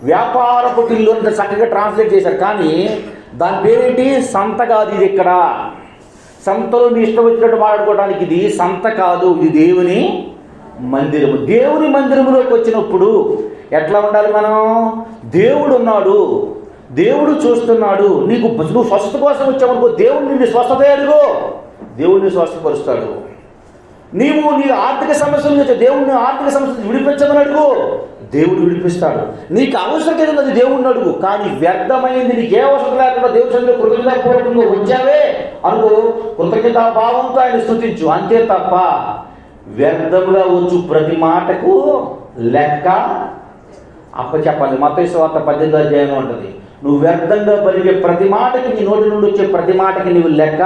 వ్యాపారపు ఇల్లు అంటే చక్కగా ట్రాన్స్లేట్ చేశారు. కానీ దాని పేరేంటి? సంత కాదు. ఇది ఇక్కడ సంతలో మీ ఇష్టం వచ్చినట్టు మాట్లాడుకోవడానికి ఇది సంత కాదు, ఇది దేవుని మందిరము. దేవుని మందిరములోకి వచ్చినప్పుడు ఎట్లా ఉండాలి మనం? దేవుడు ఉన్నాడు, దేవుడు చూస్తున్నాడు. నువ్వు స్వస్థత కోసం వచ్చావనుకో, దేవుడు నిన్ను స్వస్థత అడుగు, దేవుడిని స్వస్థపరుస్తాడు. నీవు నీ ఆర్థిక సమస్యల నుంచి దేవుడిని ఆర్థిక సమస్యలు విడిపించమని అడుగు, దేవుడు విడిపిస్తాడు. నీకు అవసరం ఉన్నది దేవుడిని అడుగు. కానీ వ్యర్థమైంది నీకు ఏ అవసరం లేకుండా దేవుడి సన్నిధిలో కృతజ్ఞతాపూర్వకంగా వచ్చావే అనుకో, కృతజ్ఞతా భావంతో ఆయన స్తుతించు, అంతే తప్ప వ్యర్థముగా వచ్చు ప్రతి మాటకు లెక్క అప్పచెప్పాలి. మత్తయి సువార్త 18వ అధ్యాయంలో ఉంటుంది. నువ్వు వ్యర్థంగా పలికే ప్రతి మాటకి, నీ నోటి నుండి వచ్చే ప్రతి మాటకి నువ్వు లెక్క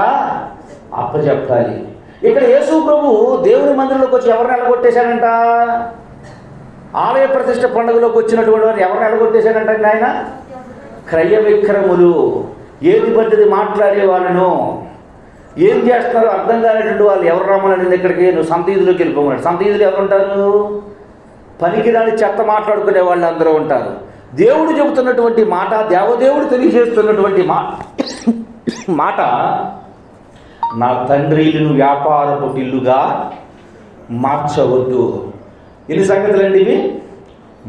అప్పచెప్పాలి. ఇక్కడ యేసు ప్రభు దేవుని మందిరంలోకి వచ్చి ఎవరిని ఎలగొట్టేశాడంట? ఆలయ ప్రతిష్ఠ పండుగలోకి వచ్చినటువంటి వారు ఎవరిని ఎలగొట్టేశాడంట? ఆయన క్రయ విక్రములు, ఏది పడ్డది మాట్లాడే వాళ్ళను, ఏం చేస్తున్నారో అర్థం కానిటువంటి వాళ్ళు ఎవరు రమ్మని ఇక్కడికి నువ్వు సంత ఈదులోకి వెళ్ళిపోమన్నాడు. సంత ఈదులు ఎవరుంటారు? పనికిరాని చెత్త మాట్లాడుకునే వాళ్ళు అందరూ ఉంటారు. దేవుడు చెబుతున్నటువంటి మాట, దేవదేవుడు తెలియజేస్తున్నటువంటి మాట, నా తండ్రి ఇల్లును వ్యాపారపు ఇల్లుగా మార్చవద్దు. ఎన్ని సంగతులండి ఇవి?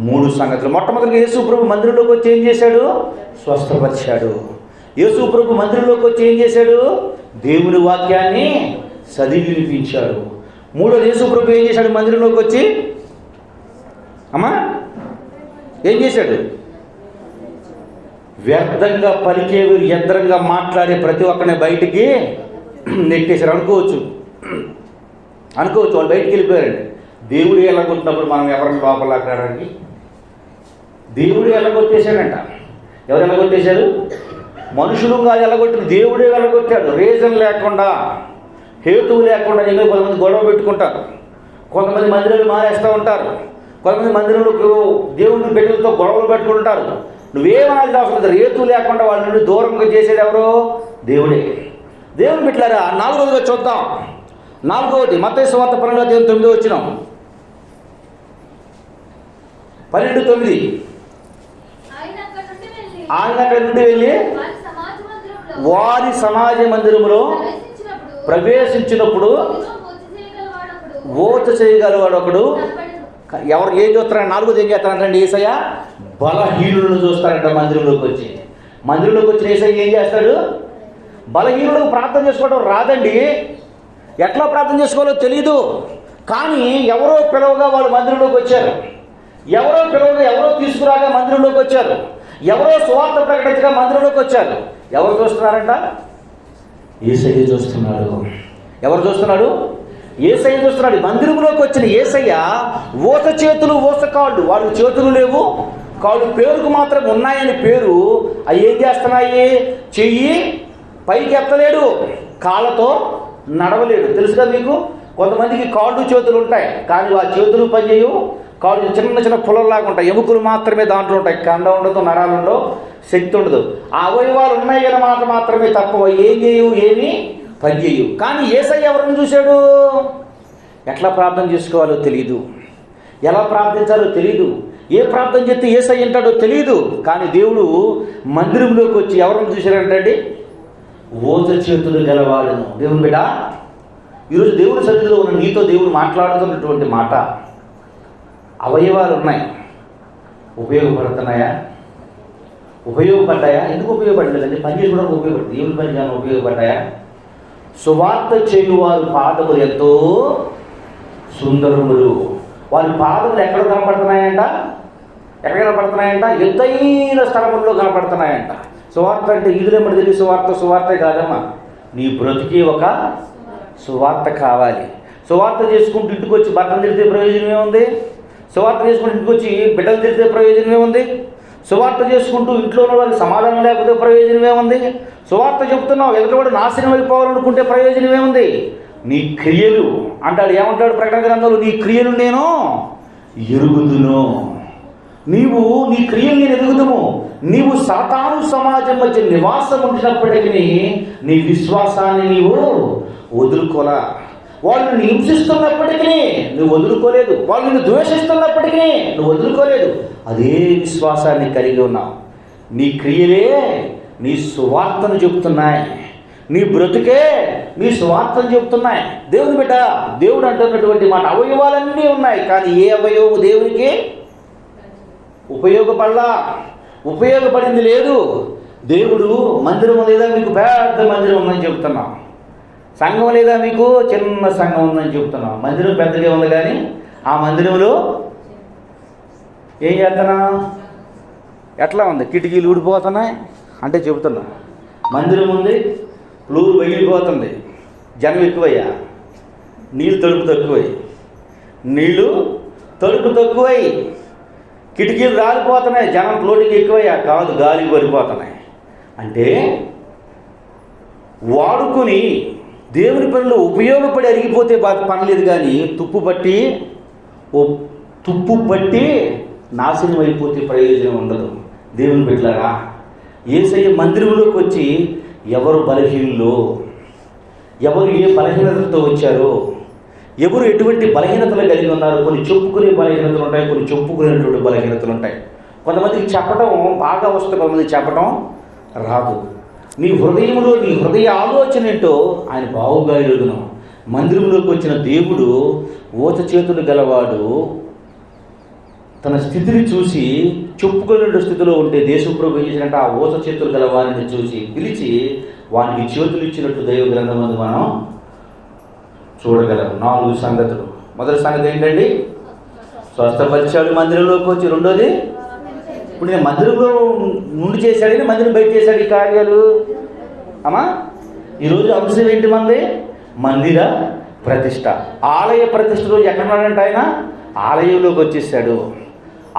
3 సంగతులు. మొట్టమొదటిగా యేసు ప్రభు మందిరంలోకి వచ్చి ఏం చేశాడు? స్వస్థపరిచాడు. యేసు ప్రభు మందిరంలోకి వచ్చి ఏం చేశాడు? దేవుని వాక్యాన్ని చదివి వినిపించాడు. 3వది యేసు ప్రభు ఏం చేశాడు? మందిరంలోకి వచ్చి అమ్మా ఏం చేశాడు? వ్యర్థంగా పలికేవి, యంత్రంగా మాట్లాడే ప్రతి ఒక్కరిని బయటికి నెట్టేశారు. అనుకోవచ్చు వాళ్ళు బయటికి వెళ్ళిపోయారండి. దేవుడు ఎలాగొట్టినప్పుడు మనం ఎవరిని లోపలాడడానికి? దేవుడు ఎలాగొట్టేశాడంట. ఎవరు ఎలాగొట్టేశారు? మనుషులు కాదు ఎలాగొట్టిన, దేవుడే ఎలాగొట్టాడు. రీజన్ లేకుండా, హేతువు లేకుండా. ఇంకా కొంతమంది గొడవ పెట్టుకుంటారు, కొంతమంది మందిరాలు మానేస్తూ ఉంటారు, కొంతమంది మందిరంలో దేవుని బిడ్డలతో గొడవలు పెట్టుకుంటారు. నువ్వేమనాలి అవసరం లేదు. రేతు లేకుండా వాళ్ళ నుండి దూరంగా చేసేది ఎవరు? దేవుడే. దేవుని బిడ్డలారా, 4వదిగా చూద్దాం. 4వది మత్తయి సువార్త 12వ అధ్యాయం 9వ వచనం. 12:9. ఆయన అక్కడి నుండి వెళ్ళి వారి సమాజ మందిరములో ప్రవేశించినప్పుడు ఓచ చేయగలవాడు ఒకడు. ఎవరు ఏం చూస్తారంటే? 4వది ఏం చేస్తారంటే యేసయ్య బలహీనులను చూస్తారంట. మందిరంలోకి వచ్చి యేసయ్య ఏం చేస్తాడు? బలహీనులకు ప్రార్థన చేసుకోవడం రాదండి. ఎట్లా ప్రార్థన చేసుకోవాలో తెలీదు. కానీ ఎవరో పిలవగా వాళ్ళు మందిరంలోకి వచ్చారు. ఎవరో తీసుకురాగా మందిరంలోకి వచ్చారు. ఎవరో సువార్త ప్రకటించగా మందిరంలోకి వచ్చారు. ఎవరు చూస్తున్నారంట? యేసయ్య చూస్తున్నాడు. ఎవరు చూస్తున్నాడు? యేసయ్య చూస్తున్నాడు. మందిరంలోకి వచ్చిన యేసయ్య ఓస చేతులు ఓస కాళ్ళు, వాళ్ళు చేతులు లేవు, కాళ్ళు పేరుకు మాత్రం ఉన్నాయని పేరు. అవి ఏం చేస్తున్నాయి? చెయ్యి పైకి ఎత్తలేడు, కాళ్ళతో నడవలేడు. తెలుసుగా మీకు? కొంతమందికి కాళ్ళు చేతులు ఉంటాయి, కానీ ఆ చేతులు పనిచేయవు. కాళ్ళు చిన్న పుల్లలాగా ఉంటాయి, ఎముకలు మాత్రమే దాంట్లో ఉంటాయి, కండ ఉండదు, నరాలు ఉండవు, శక్తి ఉండదు. ఆ అవయవాలు ఉన్నాయి అన్న మాట మాత్రమే తప్ప ఏం చేయవు, ఏమీ పనిచేయవు. కానీ యేసయ్య ఎవరిని చూశాడు? ఎట్లా ప్రార్థన చేసుకోవాలో తెలియదు, ఎలా ప్రార్థించాలో తెలియదు, ఏ ప్రార్థన చేస్తే యేసయ్య అంటాడో తెలియదు. కానీ దేవుడు మందిరంలోకి వచ్చి ఎవరిని చూశాడంటే? ఓజ చేతులు గలవాడును. దేవుని బిడ్డ, ఈరోజు దేవుడి సన్నిధిలో ఉన్న నీతో దేవుడు మాట్లాడుతున్నటువంటి మాట, అవయవాలు ఉన్నాయి, ఉపయోగపడుతున్నాయా? ఉపయోగపడ్డాయా? ఎందుకు ఉపయోగపడలేదండి? పని చేసుకోవడానికి ఉపయోగపడుతుంది. దేవుని పని కానీ ఉపయోగపడ్డాయా? సువార్త చేయువారు పాదములు ఎంతో సుందరములు. వారి పాదములు ఎక్కడ కనపడుతున్నాయంట? ఎత్తైన స్థలముల్లో కనపడుతున్నాయంట. సువార్త అంటే ఈదులేమని తెలియదు. సువార్తే కాదమ్మా, నీ బ్రతికి ఒక సువార్త కావాలి. సువార్త చేసుకుంటూ ఇంటికి వచ్చి బట్టలు తిరిగితే ప్రయోజనమే ఉంది? సువార్త చేసుకుంటూ ఇంటికి వచ్చి బిడ్డలు తిరిగితే ప్రయోజనమే ఉంది? సువార్త చేసుకుంటూ ఇంట్లో ఉన్న వారికి సమాధానం లేకపోతే ప్రయోజనమే ఉంది? సువార్త చెబుతున్నావు, ఎదుటివాడు నాశనం అయిపోవాలనుకుంటే ప్రయోజనమే ఉంది? నీ క్రియలు అంటాడు. ఏమంటాడు ప్రకటన గ్రంథంలో? నీ క్రియలు నేను ఎరుగుదును. నీవు నీ క్రియలు నేను ఎరుగుదుము. నీవు సాతాను సమాజం మధ్య నివాసం ఉంచినప్పటికీ నీ విశ్వాసాన్ని నీవు వదులుకోలా. వాళ్ళు నిన్ను హింసిస్తున్నప్పటికీ నువ్వు వదులుకోలేదు, వాళ్ళు నిన్ను ద్వేషిస్తున్నప్పటికీ నువ్వు వదులుకోలేదు. అదే విశ్వాసాన్ని కలిగి ఉన్నావు. నీ క్రియలే నీ సువార్తను చెబుతున్నాయి, నీ బ్రతుకే నీ సువార్తను చెబుతున్నాయి. దేవుని బిడ్డ, దేవుడు అంటున్నటువంటి మాట, అవయవాలన్నీ ఉన్నాయి, కానీ ఏ అవయవము దేవునికి ఉపయోగపడింది లేదు. దేవుడు మందిరం లేదా? మీకు పెద్ద మందిరం ఉందని చెబుతున్నాం. సంఘం లేదా మీకు? చిన్న సంఘం ఉందని చెప్తున్నాం. మందిరం పెద్దగా ఉంది కానీ ఆ మందిరంలో ఏం చేస్తున్నా? ఎట్లా ఉంది? కిటికీలు ఊడిపోతున్నాయి అంటే చెబుతున్నా. మందిరం ఉంది, ఫ్లోర్ పగిలిపోతుంది, జనం ఎక్కువయ్యా, నీళ్ళు తలుపు తక్కువై, కిటికీలు రాలిపోతున్నాయి, జనం ఫ్లోటింగ్ ఎక్కువయ్యా, కాదు గాలి పడిపోతున్నాయి. అంటే వాడుకొని దేవుని పనులు ఉపయోగపడి అరిగిపోతే పనలేదు కానీ తుప్పు పట్టి నాశనం అయిపోతే ప్రయోజనం ఉండదు. దేవుని బిడ్డలారా, యేసయ్య మందిరంలోకి వచ్చి ఎవరు బలహీనులో, ఎవరు ఏ బలహీనతలతో వచ్చారో, ఎవరు ఎటువంటి బలహీనతలు కలిగి ఉన్నారు. కొన్ని చెప్పుకునే బలహీనతలు ఉంటాయి, కొన్ని చెప్పుకునేటువంటి బలహీనతలు ఉంటాయి. కొంతమందికి చెప్పడం బాగా వస్తుంది, కొంతమందికి చెప్పడం రాదు. నీ హృదయంలో నీ హృదయ ఆలోచన ఏంటో ఆయన బావుగా ఎరుగును. మందిరంలోకి వచ్చిన దేవుడు ఊత చేతులు గలవాడు తన స్థితిని చూసి చెప్పుకునే స్థితిలో ఉంటే దేశప్రభు ఏం చేసినట్టు ఆ ఊత చేతులు గల వారిని చూసి పిలిచి వానికి చేతులు ఇచ్చినట్టు దైవ గ్రంథమందు మనం చూడగలం. 4 సంగతులు. మొదటి సంగతి ఏంటండి? స్వస్థపరిచాడు మందిరంలోకి వచ్చి. రెండోది, ఇప్పుడు నేను మందిరంలో నుండి చేశాడని మందిరం బయట చేశాడు ఈ కార్యాలు. అమ్మా, ఈరోజు అంశం ఏంటి? మందిర ప్రతిష్ట. ఆలయ ప్రతిష్ట రోజు ఎక్కడున్నాడంటే ఆయన ఆలయంలోకి వచ్చేసాడు.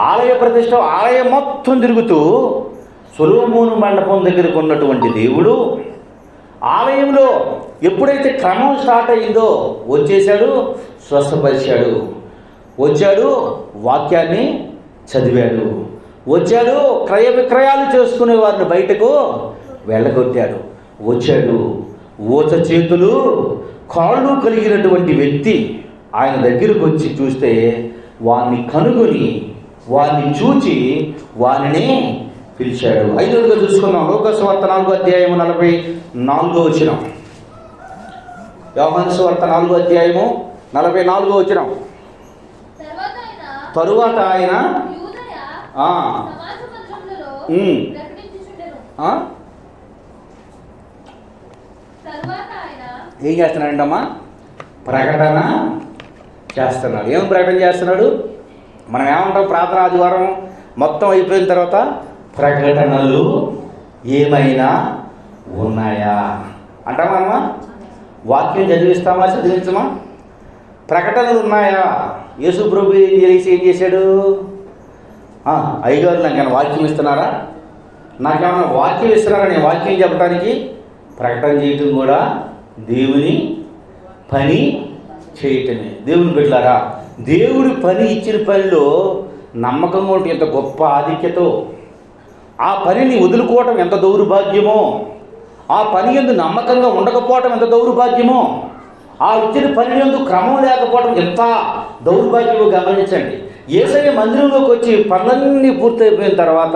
ఆలయ ప్రతిష్ట, ఆలయం మొత్తం తిరుగుతూ సొలొమోను మండపం దగ్గరకు ఉన్నటువంటి దేవుడు ఆలయంలో ఎప్పుడైతే క్రమం స్టార్ట్ అయ్యిందో వచ్చేసాడు, స్వస్థపరిచాడు, వచ్చాడు, వాక్యాన్ని చదివాడు, వచ్చాడు, క్రయ విక్రయాలు చేసుకునే వారిని బయటకు వెళ్ళగొట్టాడు, వచ్చాడు. ఊత చేతులు కాళ్ళు కలిగినటువంటి వ్యక్తి ఆయన దగ్గరకు వచ్చి చూస్తే వారిని కనుగొని వారిని చూచి వారిని పిలిచాడు. 5వదిగా చూసుకున్నాం. లూకా సువార్త 4వ అధ్యాయము 44వ వచనం. యోహాను సువార్త 4వ అధ్యాయము 44వ వచనం. తరువాత ఆయన ఏం చేస్తున్నాడంటమ్మా? ప్రకటన చేస్తున్నాడు. ఏం ప్రకటన చేస్తున్నాడు? మనం ఏమంటాం? ప్రార్థన ఆదివారం మొత్తం అయిపోయిన తర్వాత ప్రకటనలు ఏమైనా ఉన్నాయా అంటామా? అమ్మా, వాక్యం చదివిస్తామా, చదివించమా? ప్రకటనలు ఉన్నాయా? యేసు ప్రభు ఏం చేశాడు? అయ్యగారు నాకు ఏమైనా వాక్యం ఇస్తున్నారా? నాకేమైనా వాక్యం ఇస్తున్నారా? నేను వాక్యం చెప్పడానికి ప్రకటన చేయటం కూడా దేవుని పని చేయటమే. దేవుని బిడ్డలారా, దేవుడి పని ఇచ్చిన పనిలో నమ్మకంగా ఉంటే ఎంత గొప్ప ఆధిక్యతో, ఆ పనిని వదులుకోవటం ఎంత దౌర్భాగ్యమో, ఆ పని యందు నమ్మకంగా ఉండకపోవటం ఎంత దౌర్భాగ్యమో, ఆ ఇచ్చిన పని యందు క్రమం లేకపోవటం ఎంత దౌర్భాగ్యమో గమనించండి. యేసయ్య మందిరంలోకి వచ్చి పనులన్నీ పూర్తయిపోయిన తర్వాత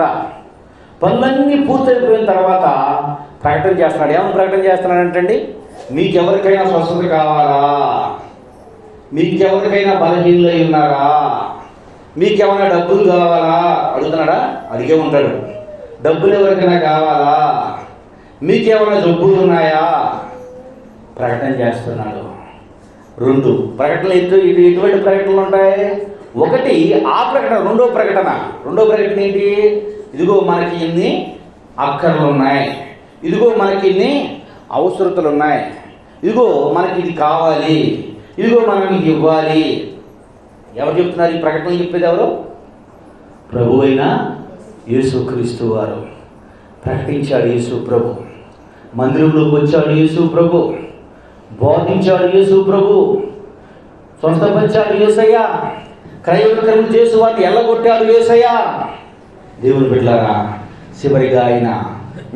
ప్రకటన చేస్తున్నాడు. ఏమని ప్రకటన చేస్తున్నాడంటండి? మీకెవరికైనా స్వస్థత కావాలా? మీకెవరికైనా బలహీనలై ఉన్నారా? మీకేమైనా డబ్బులు కావాలా? అడుగుతున్నాడా? అడిగే ఉంటాడు. డబ్బులు ఎవరికైనా కావాలా? మీకేమైనా జబ్బులు ఉన్నాయా? ప్రకటన చేస్తున్నాడు. 2 ప్రకటనలు ఎటువంటి ప్రకటనలు ఉంటాయి? ఒకటి ఆ ప్రకటన. రెండో ప్రకటన ఏంటి? ఇదిగో మనకి ఇన్ని అక్కర్లు ఉన్నాయి, ఇదిగో మనకి ఇన్ని అవసరతలు ఉన్నాయి, ఇదిగో మనకి ఇది కావాలి, ఇదిగో మనం ఇది ఇవ్వాలి. ఎవరు చెప్తున్నారు ఈ ప్రకటనలు? చెప్పేది ఎవరు? ప్రభు అయిన యేసుక్రీస్తు వారు ప్రకటించాడు. యేసు ప్రభు మందిరంలోకి వచ్చాడు. యేసు ప్రభు బోధించాడు. యేసు ప్రభు స్వస్థపరిచాడు. యేసయ్య క్రయ విక్రయం చేసి వారిని ఎల్లగొట్టాడు. యేసయ్య. దేవుని బిడ్డలారా, చివరిగా ఆయన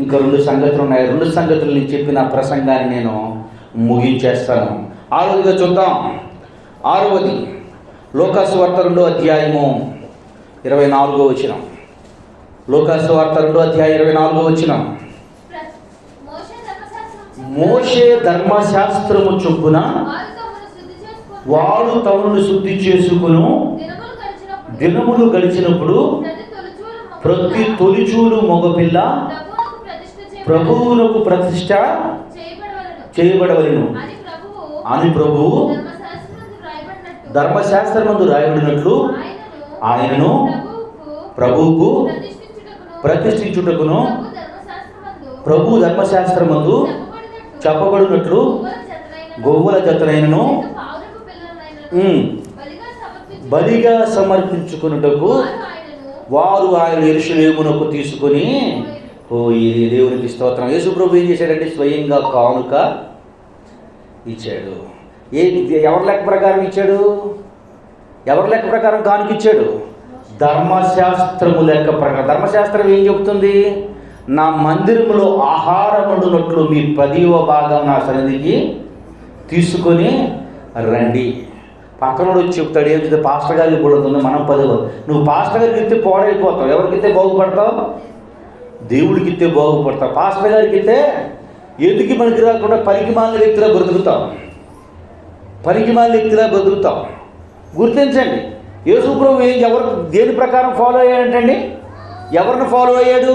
ఇంకా 2 సంగతులు ఉన్నాయి. 2 సంగతులు నేను చెప్పిన ప్రసంగాన్ని నేను ముగించేస్తాను. 6వదిగా చూద్దాం. 6వది లూకా సువార్త 2వ అధ్యాయము 24వ వచనం. లూకా సువార్త 2వ అధ్యాయం 24వ వచనం. మోషే ధర్మశాస్త్రము చొప్పున వాడు తమను శుద్ధి చేసుకును దినములు గడిచినప్పుడు ప్రతి తొలిచూలు మగపిల్ల ప్రభువునకు ప్రతిష్ట చేయబడవలెను. అని ప్రభువు ధర్మశాస్త్రమందు రాయబడినట్లు ఆయనను ప్రభువుకు ప్రతిష్ఠించుటకును ప్రభు ధర్మశాస్త్రమందు చెప్పబడినట్లు గొవ్వల జతనైనను బలిగా సమర్పించుకున్నటకు వారు ఆయన యెరూషలేమునకు తీసుకొని ఈ దేవునికి స్తోత్రం. యేసు ప్రభు ఏం చేశాడంటే స్వయంగా కానుక ఇచ్చాడు. ఎవరి లెక్క ప్రకారం ఇచ్చాడు? ఎవరి లెక్క ప్రకారం కానుక ఇచ్చాడు? ధర్మశాస్త్రము లెక్క ప్రకారం. ధర్మశాస్త్రం ఏం చెబుతుంది? నా మందిరములో ఆహారం వండునట్లు మీ 10వ భాగం నా సన్నిధికి తీసుకొని రండి. పక్కనోడు వచ్చి చెప్తాడు, ఏం చెప్తే పాస్టర్ గారికి పడుతుంది, మనం 10వ. నువ్వు పాస్టర్ గారికి ఇస్తే పోడైపోతావు. ఎవరికి ఇస్తే బాగుపడతావు? దేవుడికి ఇస్తే బాగుపడతావు. పాస్టర్ గారికి ఇస్తే ఎందుకు మనకి రాకుండా పనికిమాలిన వ్యక్తిలా బ్రతుకుతావు. పనికిమాలిన వ్యక్తిలా బ్రతుకుతావు. గుర్తించండి, యేసు ప్రభు దేని ప్రకారం ఫాలో అయ్యాడంటండి? ఎవరిని ఫాలో అయ్యాడు?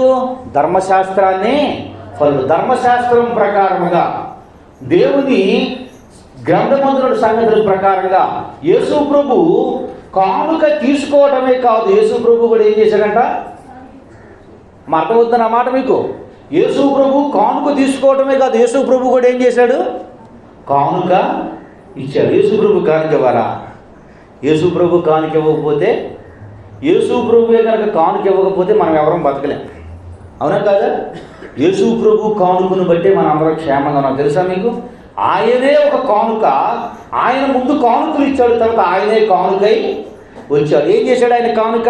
ధర్మశాస్త్రాన్ని ఫాలో. ధర్మశాస్త్రం ప్రకారముగా దేవుని గ్రంథమందుల సంగతుల ప్రకారంగా యేసు ప్రభు కానుక తీసుకోవటమే కాదు, యేసు ప్రభు కూడా ఏం చేశాడంట? అర్థమవుతున్న మాట మీకు? యేసు ప్రభు కానుక తీసుకోవటమే కాదు, యేసు ప్రభు కూడా ఏం చేశాడు? కానుక ఇచ్చాడు. యేసు ప్రభు కానుక ఇవ్వాలా? యేసు ప్రభు కానుక ఇవ్వకపోతే, యేసు ప్రభువే కనుక కానుక ఇవ్వకపోతే మనం ఎవరం బతకలేం. అవునా కాదా? యేసు ప్రభు కానుకను బట్టే మనం అందరం క్షేమంగా ఉన్నాం. తెలుసా మీకు? ఆయనే ఒక కానుక. ఆయన ముందు కానుకలు ఇచ్చాడు, తర్వాత ఆయనే కానుకై వచ్చాడు. ఏం చేశాడు ఆయన కానుక?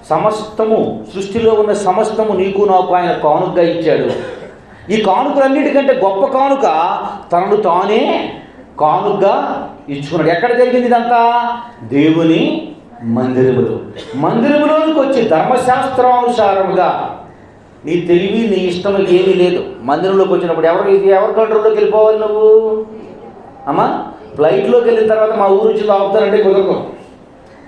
సమస్తము, సృష్టిలో ఉన్న సమస్తము నీకు నాకు ఆయన కానుకగా ఇచ్చాడు. ఈ కానుకలన్నిటికంటే గొప్ప కానుక తనను తానే కానుకగా ఇచ్చుకున్నాడు. ఎక్కడ జరిగింది ఇదంతా? దేవుని మందిరములోనికి వచ్చి ధర్మశాస్త్రానుసారముగా. నీ తెలివి నీ ఇష్టం ఏమీ లేదు. మందిరంలోకి వచ్చినప్పుడు ఎవరి కంట్రోల్లోకి వెళ్ళిపోవాలి నువ్వు? అమ్మా, ఫ్లైట్లోకి వెళ్ళిన తర్వాత మా ఊరు వచ్చి ఆపుతానంటే కుదరదు.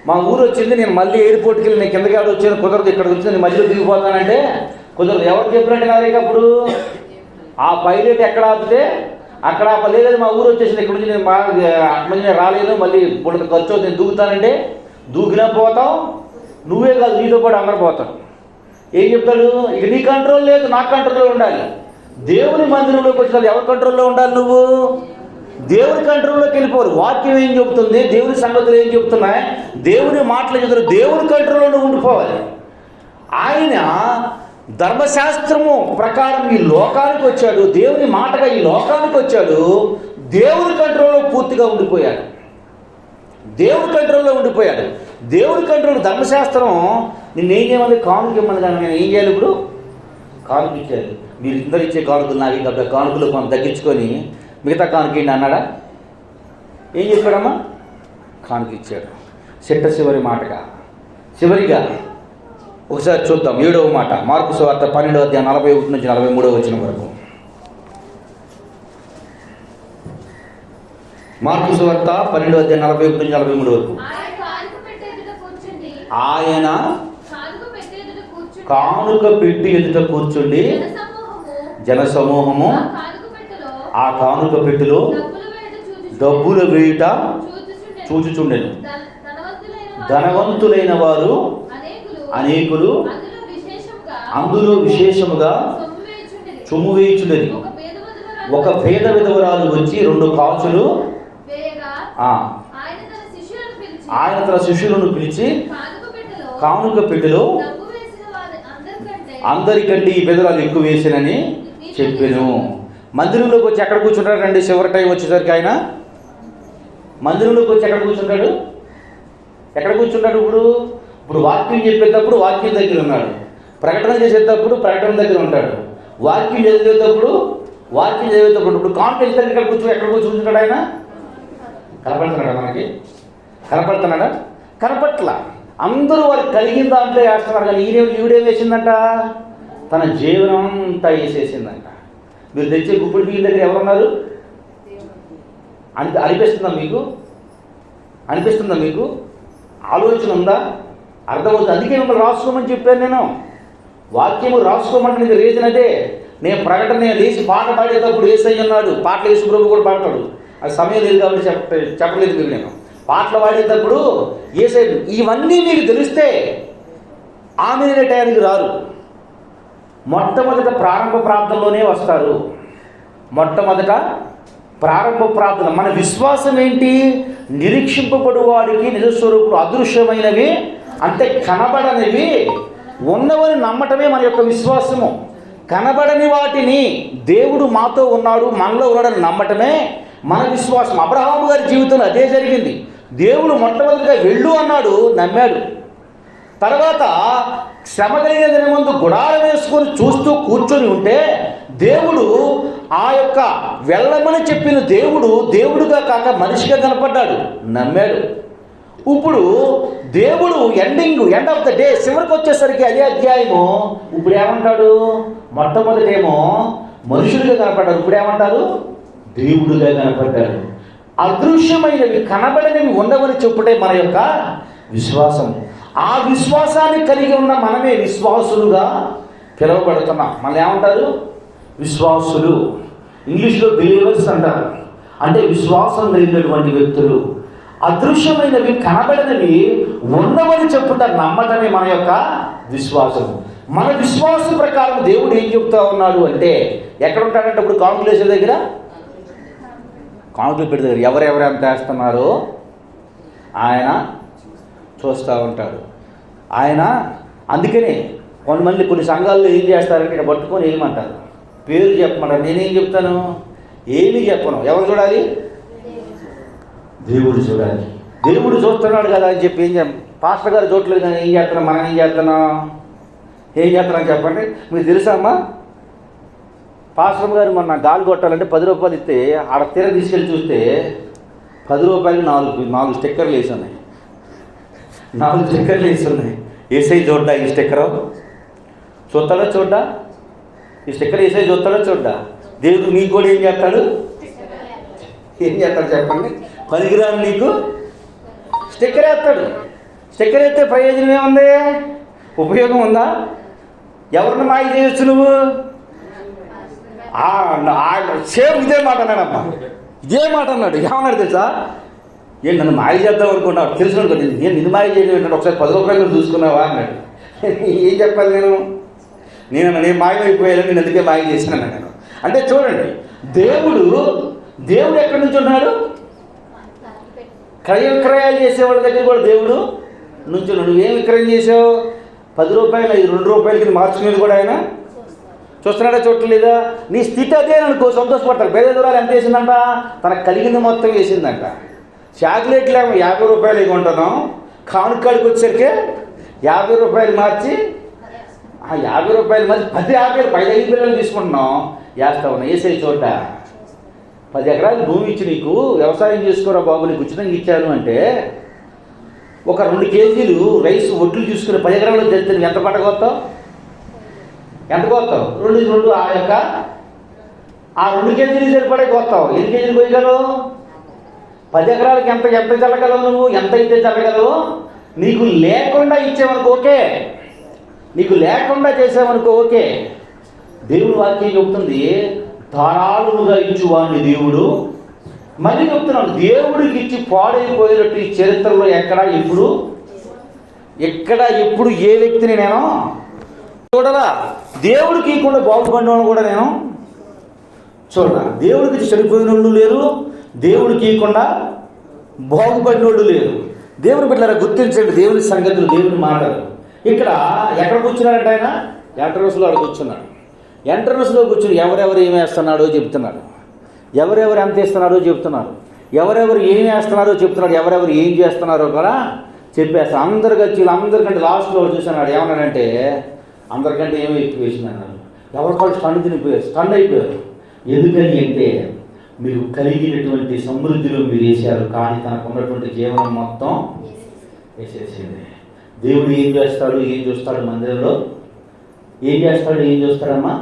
మా ఊరు వచ్చింది, నేను మళ్ళీ ఎయిర్పోర్ట్కి వెళ్ళి నేను కిందకి వచ్చాను, కుదరదు. ఇక్కడికి వచ్చింది నేను మధ్యలో దిగిపోతానంటే కుదరదు. ఎవరు చెప్పినట్టు కాదు. అప్పుడు ఆ పైలట్ ఎక్కడ ఆపితే అక్కడ లేదు, మా ఊరు వచ్చేసింది, ఇక్కడ నుంచి నేను అట్లా రాలేదు, మళ్ళీ ఇప్పుడు ఖర్చు నేను దూకుతానంటే దూకినా పోతావు. నువ్వే కాదు, నీతో పాటు అందరు పోతావు. ఏం చెప్తాడు? ఇక నీ కంట్రోల్ లేదు, నా కంట్రోల్లో ఉండాలి. దేవుని మందిరంలోకి వచ్చినది ఎవరి కంట్రోల్లో ఉండాలి? నువ్వు దేవుని కంట్రోల్లోకి వెళ్ళిపోవాలి. వాక్యం ఏం చెబుతుంది? దేవుని సంగతులు ఏం చెబుతున్నాయి? దేవుని మాటలు చెబుతున్నారు. దేవుని కంట్రోల్లో ఉండిపోవాలి. ఆయన ధర్మశాస్త్రము ప్రకారం ఈ లోకానికి వచ్చాడు. దేవుని మాటగా ఈ లోకానికి వచ్చాడు. దేవుని కంట్రోల్లో పూర్తిగా ఉండిపోయాడు. దేవుని కంట్రోల్లో ఉండిపోయాడు. దేవుని కంట్రోల్. ధర్మశాస్త్రం నిన్నేం చేయమని? కానుక ఇవ్వమని. కానీ నేను ఏం చేయాలి? ఇప్పుడు కానుక ఇచ్చారు. మీరు ఇద్దరు ఇచ్చే కానుకలు నాకు కాబట్టి కానుకలు మనం తగ్గించుకొని మిగతా కానుక ఏంటి అన్నాడా? ఏం చెప్పాడమ్మా? కానుక ఇచ్చాడు. చివరి మాటగా, చివరిగా ఒకసారి చూద్దాం 7వ మాట. మార్కు సువార్త 12వ అధ్యాయం 41 నుంచి 43వ వచనం వరకు. మార్కు సువార్త 12వ అధ్యాయం 41 నుంచి 43 వరకు. ఆయన కానుక పెట్టి ఎదుట కూర్చుండి జనసమూహము ఆ కానుక పెట్టెలో డబ్బులు వేయుట చూచుచుండెను. ధనవంతులైన వారు అనేకులు అందులో విశేషముగా సొమ్ము వేయుచుండెను. ఒక పేద విధవరాలు వచ్చి 2 కాసులు ఆయన తన శిష్యులను పిలిచి కానుక పెట్టెలో అందరికంటే ఈ పెదరాలు ఎక్కువ వేసానని చెప్పాను. మందిరంలోకి వచ్చి ఎక్కడ కూర్చుంటాడండి? చివరి టైం వచ్చేసరికి ఆయన మందిరంలోకి వచ్చి ఎక్కడ కూర్చుంటాడు? ఎక్కడ కూర్చుంటాడు? ఇప్పుడు వాక్యం చెప్పేటప్పుడు వాక్యం దగ్గర ఉన్నాడు. ప్రకటన చేసేటప్పుడు ప్రకటన దగ్గర ఉంటాడు. వాక్యం చదివేటప్పుడు ఇప్పుడు కాన్ఫరెన్స్ ఎక్కడ కూర్చుంటాడు ఆయన? కనపడుతున్నాడా? మనకి కనపడుతున్నాడా? కనపట్లా. అందరూ వారికి కలిగిన దాంట్లో వేస్తున్నారు. కానీ ఈవిడే వేసిందంట, తన జీవనం అంతా వేసేసిందంట. మీరు తెచ్చే గుప్పుడు బియ్యం దగ్గర ఎవరున్నారు? అనిపిస్తుందా మీకు? ఆలోచన ఉందా? అర్థమవుతుంది. అందుకే మిమ్మల్ని రాసుకోమని చెప్పాను నేను. వాక్యము రాసుకోమంటే రీజన్ అదే. నేను ప్రకటన లేచి పాట పాడేటప్పుడు యేసయ్య అన్నాడు. పాటలు యేసు ప్రభు కూడా పాడతాడు. అది సమయం లేదు కాబట్టి చెప్పలేదు మీకు. నేను పాటలు పాడేటప్పుడు యేసయ్య ఇవన్నీ మీకు తెలిస్తే ఆమె టయానికి రారు. మొట్టమొదట ప్రారంభ ప్రార్థనలోనే వస్తారు. మొట్టమొదట ప్రారంభ ప్రార్థన. మన విశ్వాసం ఏంటి? నిరీక్షింపబడు వాడికి నిజస్వరూపుడు అదృశ్యమైనవి అంటే కనబడనివి ఉన్నవని నమ్మటమే మన యొక్క విశ్వాసము. కనబడని వాటిని దేవుడు మాతో ఉన్నాడు, మనలో ఉన్నాడని నమ్మటమే మన విశ్వాసం. అబ్రహాము గారి జీవితంలో అదే జరిగింది. దేవుడు మొట్టమొదటిగా వెళ్ళు అన్నాడు, నమ్మాడు. తర్వాత శ్రమ కలిగిన దిన ముందు గుడారం వేసుకొని చూస్తూ కూర్చొని ఉంటే దేవుడు ఆ యొక్క వెళ్ళమని చెప్పిన దేవుడుగా కాక మనిషిగా కనపడ్డాడు, నమ్మాడు. ఇప్పుడు దేవుడు ఎండ్ ఆఫ్ ద డే చివరికి వచ్చేసరికి అదే అధ్యాయము. ఇప్పుడు ఏమంటాడు? మొట్టమొదటేమో మనుషులుగా కనపడ్డాడు, ఇప్పుడు ఏమంటారు? దేవుడుగా కనపడ్డాడు. అదృశ్యమైనవి కనబడనివి ఉండవని చెప్పుటే మన యొక్క విశ్వాసం. ఆ విశ్వాసాన్ని కలిగి ఉన్న మనమే విశ్వాసులుగా పిలువబడుతున్నాం. మళ్ళీ ఏమంటారు? విశ్వాసులు. ఇంగ్లీష్లో బిలీవర్స్ అంటారు. అంటే విశ్వాసం కలిగినటువంటి వ్యక్తులు. అదృశ్యమైనవి కనబడినవి ఉన్నవని చెప్పుట నమ్మటమే మన యొక్క విశ్వాసం. మన విశ్వాసం ప్రకారం దేవుడు ఏం చెప్తా ఉన్నాడు అంటే, ఎక్కడ ఉంటాడంటే ఇప్పుడు కాంకులేషన్ దగ్గర, కాంకులు పెట్టి దగ్గర ఎవరెవరు ఎంత వేస్తున్నారో ఆయన చూస్తూ ఉంటాడు. ఆయన అందుకనే కొన్ని సంఘాల్లో ఏం చేస్తారంటే ఇక్కడ పట్టుకొని ఏమంటారు, పేరు చెప్పమంటారు. నేనేం చెప్తాను? ఏమీ చెప్పను. ఎవరు చూడాలి? దేవుడు చూడాలి. దేవుడు చూస్తున్నాడు కదా అని చెప్పి పాస్టర్ గారు చూడలేదు కానీ ఏం చేస్తున్నాం, మనం ఏం చేస్తున్నాం చెప్పండి. మీకు తెలుసమ్మా, పాస్టర్ గారు మొన్న గాలి కొట్టాలంటే 10 రూపాయలు ఇస్తే ఆడ తీర తీసుకెళ్ళి చూస్తే 10 రూపాయలు 4 స్టిక్కర్లు వేసి ఉన్నాయి. 4 స్టిక్కర్లు వేసి ఉన్నాయి. ఏసై చూడ్డా ఈ స్టిక్కరు? చూస్తాడో చూడ్డా? ఈ స్టిక్కర్ ఏసై చూస్తాడో చూడ్డా? దేవుడు నీకు కూడా ఏం చేస్తాడు చెప్పండి? పనికిరాని నీకు స్టిక్కర్ వేస్తాడు. స్టిక్కర్ వేస్తే ప్రయోజనం ఏముంది? ఉపయోగం ఉందా? ఎవరిని మాయ చేయొచ్చు నువ్వు? సేమ్ ఇదే మాట అన్నాడమ్మా, ఇదే మాట అన్నాడు. ఏమన్నాడు తెలుసా? ఏంటి నన్ను మాయ చేద్దాం అనుకున్నావు? తెలుసు అనుకోండి, నేను నిన్ను మాయ చేయడం ఏంటంటే ఒకసారి 10 రూపాయలు చూసుకున్నావా అన్నాడు. ఏం చెప్పాలి నేను మాయమైపోయాను, నేను అందుకే మాయ చేశాను నేను. అంటే చూడండి, దేవుడు ఎక్కడి నుంచి ఉన్నాడు? క్రయాలు చేసేవాళ్ళ దగ్గర కూడా దేవుడు నుంచి ఉన్నాడు. నువ్వేం విక్రయం చేసావు? 10 రూపాయలు 2 రూపాయలకి మార్చుకునేది కూడా ఆయన చూస్తున్నాడా చూడలేదా? నీ స్థితి అదే అనుకో, సంతోషపడతారు. పేద దూరాలు ఎంత వేసిందంట? తనకు కలిగింది మొత్తం వేసిందంట. చాక్లెట్లు ఏమో 50 రూపాయలు కొంటున్నాం, కానుకాడికి వచ్చేసరికి 50 రూపాయలు మార్చి 50 రూపాయలు మార్చి 10 5 పిల్లలు తీసుకుంటున్నాం, వేస్తా ఉన్నాం. వేసే చోట 10 ఎకరాలు భూమి ఇచ్చి నీకు వ్యవసాయం చేసుకోరా బాబు, నీకు ఉచితంగా ఇచ్చాను అంటే ఒక 2 కేజీలు రైస్ ఒడ్లు చూసుకుని 10 ఎకరాలు తెస్తే ఎంత పంట కోస్తావు? ఎంత కోస్తావు? 2 ఆ 2 కేజీలు సరిపడే కోస్తావు. ఎన్ని కేజీలు పోయగలవు? 10 ఎకరాలకి ఎంత చల్లగలవు నువ్వు? ఎంత అయితే చల్లగలవు? నీకు లేకుండా ఇచ్చేవనుకో ఓకే, నీకు లేకుండా చేసేవనుకో ఓకే. దేవుడు వాక్యం చెబుతుంది, ధారాళముగా ఇచ్చువాడిని దేవుడు. మళ్ళీ చెప్తున్నాను, దేవుడికి ఇచ్చి పాడైపోయినట్టు ఈ చరిత్రలో ఎక్కడ ఎప్పుడు ఏ వ్యక్తిని నేను చూడరా. దేవుడికి ఇవ్వకుండా బాగుపడిన వాళ్ళు కూడా నేను చూడరా. దేవుడికి చెడిపోయిన వాళ్ళు లేరు, దేవుడికి ఇవ్వకుండా బాగుపడిన వాళ్ళు లేరు. దేవుని బిడ్డలారా గుర్తించండి దేవుని సంగతులు, దేవుని మాటలు. ఇక్కడ ఎక్కడ కూర్చున్నారంటే ఆయన ఎంట్రన్స్లో అక్కడ కూర్చున్నాడు. ఎంట్రన్స్లో కూర్చుని ఎవరెవరు ఏమి వేస్తున్నాడో చెప్తున్నాడు, ఎవరెవరు ఎంత ఇస్తున్నారో చెప్తున్నారు, ఎవరెవరు ఏం వేస్తున్నారో చెప్తున్నాడు, ఎవరెవరు ఏం చేస్తున్నారో కూడా చెప్పేస్తాను. అందరికంటే లాస్ట్లో చూస్తున్నాడు. ఏమన్నాడంటే అందరికంటే ఏమో ఎక్కువ వేసింది అన్నాడు. ఎవరికాళ్ళు స్టన్ అయిపోయారు. ఎందుకని అంటే మీరు కలిగినటువంటి సమృద్ధిలో మీరు వేసారు, కానీ తనకు ఉన్నటువంటి జీవనం మొత్తం వేసేసింది. దేవుడు ఏం చేస్తాడు, ఏం చూస్తాడు మందిరంలో? ఏం చేస్తాడు, ఏం చూస్తాడమ్మా?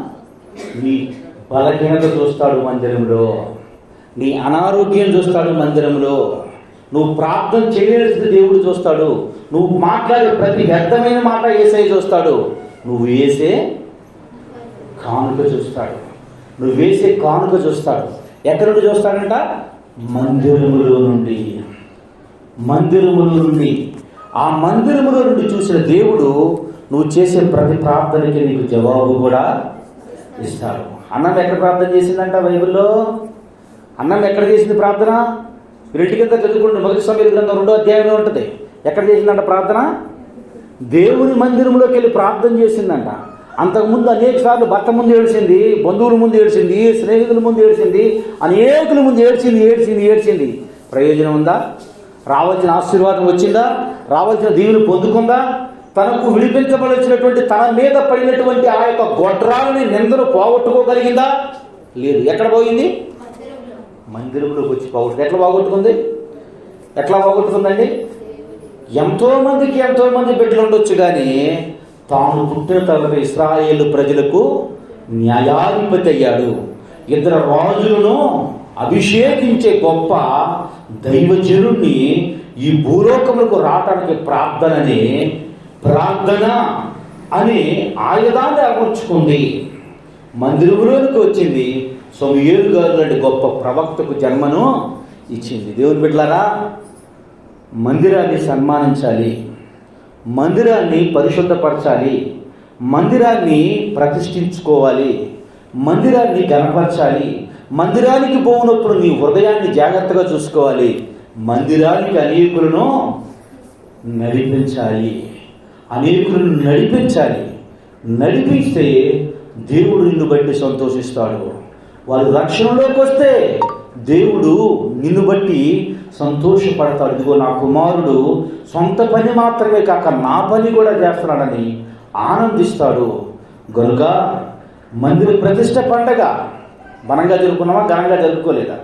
నీ బలహీనత చూస్తాడు మందిరంలో, నీ అనారోగ్యం చూస్తాడు మందిరంలో, నువ్వు ప్రార్థన చేయవలసిన దేవుడు చూస్తాడు, నువ్వు మాట్లాడే ప్రతి వ్యర్థమైన మాట యేసయ్య చూస్తాడు, నువ్వు వేసే కానుక చూస్తాడు. ఎక్కడ నుండి చూస్తాడంట? మందిరములో నుండి ఆ మందిరములో నుండి చూసిన దేవుడు నువ్వు చేసే ప్రతి ప్రార్థనకి నీకు జవాబు కూడా ఇస్తాడు. అన్నం ఎక్కడ ప్రార్థన చేసిందంట బైబిల్లో? అన్నం ఎక్కడ చేసింది ప్రార్థన? మీరు ఇంటి కింద చదువుకుంటే మొదటి సమయాల గ్రంథం 2వ అధ్యాయంలో ఉంటుంది. ఎక్కడ చేసిందంట ప్రార్థన? దేవుని మందిరంలోకి వెళ్ళి ప్రార్థన చేసిందంట. అంతకుముందు అనేక సార్లు భర్త ముందు ఏడ్చింది, బంధువుల ముందు ఏడ్చింది, స్నేహితుల ముందు ఏడ్చింది, అనేకుల ముందు ఏడ్చింది. ప్రయోజనం ఉందా? రావాల్సిన ఆశీర్వాదం వచ్చిందా? రావాల్సిన దీవెని పొందుకుందా? తనకు విడిపించబడినటువంటి తన మీద పడినటువంటి ఆ యొక్క గొడ్రాలని నిందను పోగొట్టుకోగలిగిందా? లేదు. ఎక్కడ పోయింది? మందిరంలోకి వచ్చి ఎట్లా పోగొట్టుకుందండి? ఎంతోమంది బిడ్డలు ఉండొచ్చు, కానీ తాను పుట్టిన తర్వాత ఇశ్రాయేలు ప్రజలకు న్యాయాధిపతి అయ్యాడు. 2 రాజులను అభిషేకించే గొప్ప దైవజనుణ్ణి ఈ భూలోకములకు రావటానికి ప్రార్థన అని ఆయుధాన్ని అమర్చుకుంది. మందిరంలోనికి వచ్చింది. సమూయేలు గారు లాంటి గొప్ప ప్రవక్తకు జన్మను ఇచ్చింది. దేవుని బిడ్డలారా, మందిరాన్ని సన్మానించాలి, మందిరాన్ని పరిశుద్ధపరచాలి, మందిరాన్ని ప్రతిష్ఠించుకోవాలి, మందిరాన్ని ఘనపరచాలి. మందిరానికి పోయినప్పుడు నీ హృదయాన్ని జాగ్రత్తగా చూసుకోవాలి. మందిరానికి అనేకులను నడిపిస్తే దేవుడు నిన్ను బట్టి సంతోషిస్తాడు. వాళ్ళు రక్షణలోకి వస్తే దేవుడు నిన్ను బట్టి సంతోషపడతాడు. ఇదిగో నా కుమారుడు సొంత పని మాత్రమే కాక నా పని కూడా చేస్తున్నాడని ఆనందిస్తాడు. కనుక మందిర ప్రతిష్ట పండగ ఘనంగా జరుపుకున్నామా? ఘనంగా జరుపుకోలేదా?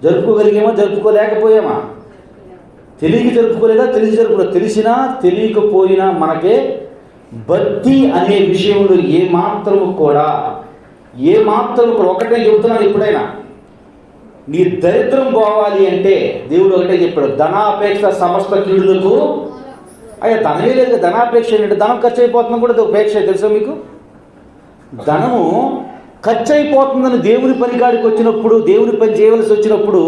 జరుపుకోగలిగామా? జరుపుకోలేకపోయామా? జరుపుకోలేదా? తెలిసినా తెలియకపోయినా మనకే భక్తి అనే విషయంలో ఏమాత్రము కూడా ఒకటే చెబుతున్నాను. ఎప్పుడైనా నీ దరిద్రం పోవాలి అంటే దేవుడు ఒకటే చెప్పాడు, ధనాపేక్ష సమస్త కీడులకు. అయ్యా ధనమే లేదు, ధనాపేక్ష ఏంటంటే ధనం ఖర్చు అయిపోతుందని కూడా ఉపేక్ష. తెలుసా మీకు? ధనము ఖర్చు అయిపోతుందని దేవుని పని కాడికి వచ్చినప్పుడు, దేవుని పని చేయవలసి వచ్చినప్పుడు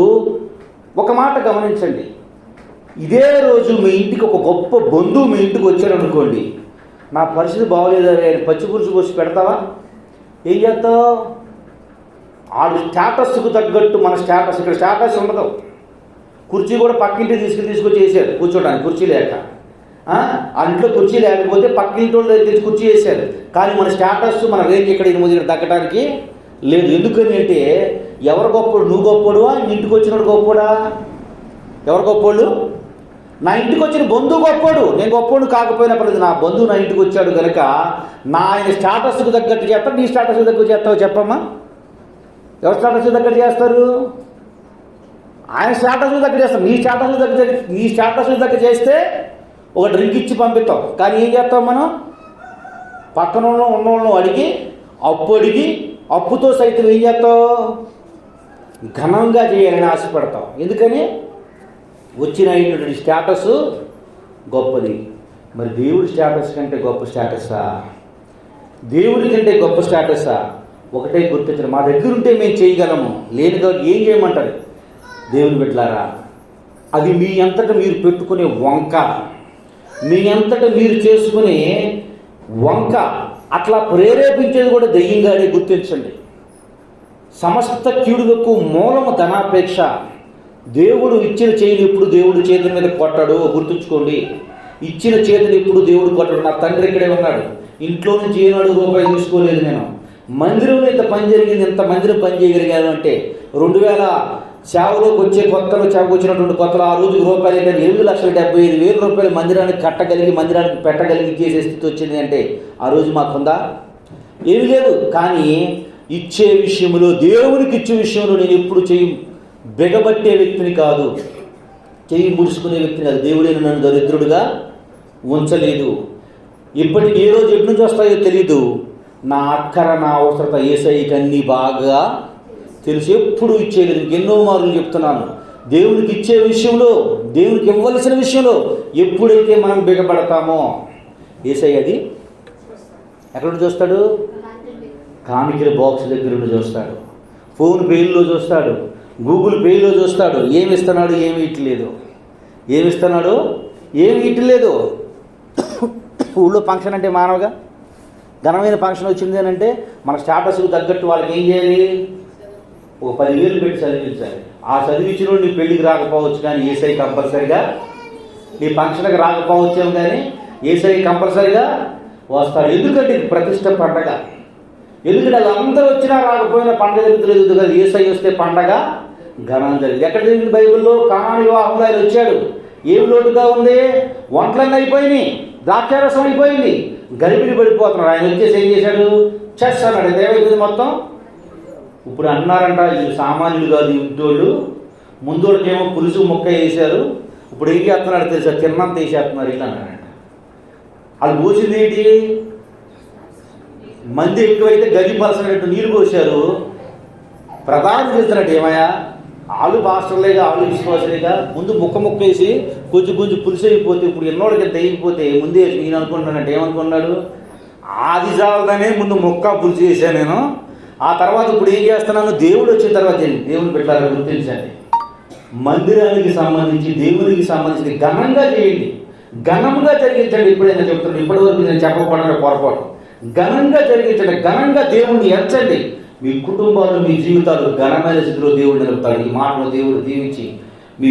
ఒక మాట గమనించండి. ఇదే రోజు మీ ఇంటికి ఒక గొప్ప బంధువు మీ ఇంటికి వచ్చాడు అనుకోండి, నా పరిస్థితి బాగోలేదు, పచ్చి పులుసు పోసి పెడతావా? ఏం చేస్తావు? ఆడు స్టేటస్కు తగ్గట్టు మన స్టేటస్, ఇక్కడ స్టేటస్ ఉండదు. కుర్చీ కూడా పక్కింటి తీసుకొచ్చి వేసారు కూర్చోడానికి, కుర్చీ లేక. ఆ ఇంట్లో కుర్చీ లేకపోతే పక్కింటి వాళ్ళు తెచ్చి కుర్చీ వేసారు. కానీ మన స్టేటస్, మన రేంజ్ ఇక్కడ 8 తగ్గడానికి లేదు. ఎందుకని అంటే ఎవరు గొప్పడు? నువ్వు గొప్పడువా? ఇంటికి వచ్చినప్పుడు గొప్పడా? ఎవరు గొప్పోళ్ళు? నా ఇంటికి వచ్చిన బంధువు గొప్పోడు. నేను గొప్పోడు కాకపోయినప్పుడు నా బంధువు నా ఇంటికి వచ్చాడు కనుక ఆయన స్టేటస్కు తగ్గట్టు చేస్తాడు. నీ స్టేటస్కు తగ్గట్టు చేస్తావు? చెప్పమ్మా. ఎవరు స్టేటస్ దగ్గర చేస్తారు? ఆయన స్టేటస్ దగ్గర చేస్తారు. నీ స్టేటస్ దగ్గర చేస్తే ఒక డ్రింక్ ఇచ్చి పంపిస్తాం. కానీ ఏం చేస్తాం మనం? పక్కన ఉన్నోళ్ళను అడిగి అప్పుతో సైతం ఏం చేస్తావు? ఘనంగా చేయాలని ఆశపడతాం. ఎందుకని? వచ్చిన అయినటువంటి స్టేటస్ గొప్పది. మరి దేవుడి స్టేటస్ కంటే గొప్ప స్టేటసా? దేవుడి కంటే గొప్ప స్టేటసా? ఒకటే గుర్తించడం, మా దగ్గర ఉంటే మేము చేయగలము, లేని కాబట్టి ఏం చేయమంటారు? దేవుని బిడ్డలారా, అది మీ అంతటా మీరు పెట్టుకునే వంక, మీ అంతటా మీరు చేసుకునే వంక. అట్లా ప్రేరేపించేది కూడా దెయ్యంగానే గుర్తించండి. సమస్త కీడులకు మూలము ధనాపేక్ష. దేవుడు ఇచ్చిన చేతిని ఎప్పుడు దేవుడు చేతుల మీద కొట్టాడు గుర్తుంచుకోండి. ఇచ్చిన చేతిని ఎప్పుడు దేవుడు కొట్టాడు. నా తండ్రి ఇక్కడే ఉన్నాడు, ఇంట్లో నుంచి ఏనాడు రూపాయి తీసుకోలేదు. నేను మందిరంలో ఇంత పని జరిగింది, ఇంత మందిరం పని చేయగలిగాను అంటే 2000 సేవలోకి వచ్చే కొత్తలో వచ్చినటువంటి కొత్తలో ఆ రోజుకి రూపాయలు ఏంటంటే 8,75,000 రూపాయలు మందిరానికి కట్టగలిగి, మందిరానికి పెట్టగలిగి చేసే స్థితి వచ్చింది అంటే ఆ రోజు మాకుందా? ఏమీ లేదు. కానీ ఇచ్చే విషయంలో, దేవునికి ఇచ్చే విషయంలో నేను ఎప్పుడు బిగబట్టే వ్యక్తిని కాదు, చెయ్యి ముడుచుకునే వ్యక్తిని కాదు. దేవుడే నన్ను దరిద్రుడుగా ఉంచలేదు. ఇప్పటికి ఏ రోజు ఎప్పటి నుంచి వస్తాయో తెలీదు. నా అక్కర, నా అవసరత యేసయ్యకి అన్నీ బాగా తెలుసు. ఎప్పుడు ఇచ్చేయలేదు. ఎన్నో మార్లు చెప్తున్నాను. దేవునికి ఇచ్చే విషయంలో, దేవునికి ఇవ్వవలసిన విషయంలో ఎప్పుడైతే మనం బిగపడతామో యేసయ్య అది ఎక్కడ చూస్తాడు? కానుకల బాక్స్ దగ్గర చూస్తాడు, ఫోన్ పేల్లో చూస్తాడు, గూగుల్ పేలో చూస్తాడు, ఏమి ఇస్తున్నాడు, ఏమి ఇట్లేదు, ఏమి ఇస్తున్నాడు, ఏమి ఇట్లేదు. ఊళ్ళో ఫంక్షన్ అంటే మానవగా ఘనమైన ఫంక్షన్ వచ్చింది అని అంటే మన స్టాటస్కి తగ్గట్టు వాళ్ళకి ఏం చేయాలి, ఒక 10,000 పెట్టి చదివించాలి. ఆ చదివించిన నీ పెళ్ళికి రాకపోవచ్చు కానీ ఏసై కంపల్సరిగా, నీ ఫంక్షన్కి రాకపోవచ్చాము కానీ ఏసై కంపల్సరిగా వస్తాడు. ఎందుకంటే ఇది ప్రతిష్ట పండగ. ఎందుకంటే వాళ్ళందరూ వచ్చినా రాకపోయినా పండగ జరుగుతుంది కదా. ఏసై వస్తే పండగ ఘనం జరిగింది. ఎక్కడ జరిగింది బైబిల్లో? కానా వివాహంలో ఆయన వచ్చాడు. ఏమి లోటుగా ఉంది? వంటలన్నీ అయిపోయినాయి, ద్రాక్షారసం అయిపోయింది, గరిబిలి పడిపోతున్నాడు. ఆయన వచ్చేసి ఏం చేశాడు? చెస్ అన్నాడు. ఏమైపోయింది మొత్తం? ఇప్పుడు అన్నారంట వీళ్ళు సామాన్యులు కాదు, యుద్ధోళ్ళు. ముందోడికేమో పులుసు మొక్క వేసారు, ఇప్పుడు ఏం చేస్తున్నాడు తెలుసా? తిన్నంత వేసేస్తున్నారు ఇలా అన్నారంట. వాళ్ళు పోసింది ఏంటి? మంది ఎక్కువైతే గది పలసనట్టు నీళ్ళు పోసారు. ప్రధానం చేస్తున్నట్టు ఏమయ్యా, ఆలు పాస్టర్లేగా, ఆలు విశ్వాసలేగా, ముందు ముక్క వేసి కొంచెం పులుసు అయిపోతే ఇప్పుడు ఎన్నోడికి ఎంత అయిపోతే ముందే నేను అనుకుంటున్నానంటే ఏమనుకున్నాడు? ఆది చాలదనే ముందు ముక్క పులుసు చేశాను నేను, ఆ తర్వాత ఇప్పుడు ఏం చేస్తున్నాను? దేవుడు వచ్చిన తర్వాత దేవుని పెట్టాలని గుర్తించండి. మందిరానికి సంబంధించి, దేవునికి సంబంధించి ఘనంగా చేయండి, ఘనంగా జరిగించండి. ఎప్పుడైనా చెప్తున్నాను, ఇప్పటివరకు నేను చెప్పకపోవడం పొరపాటు. ఘనంగా జరిగించండి, ఘనంగా దేవుణ్ణి ఎంచండి. మీ కుటుంబాలు, మీ జీవితాలు ఘనమైన స్థితిలో దేవుడు నిలుపుతాడు. ఈ మాటలో దేవుడు దీవించి మీ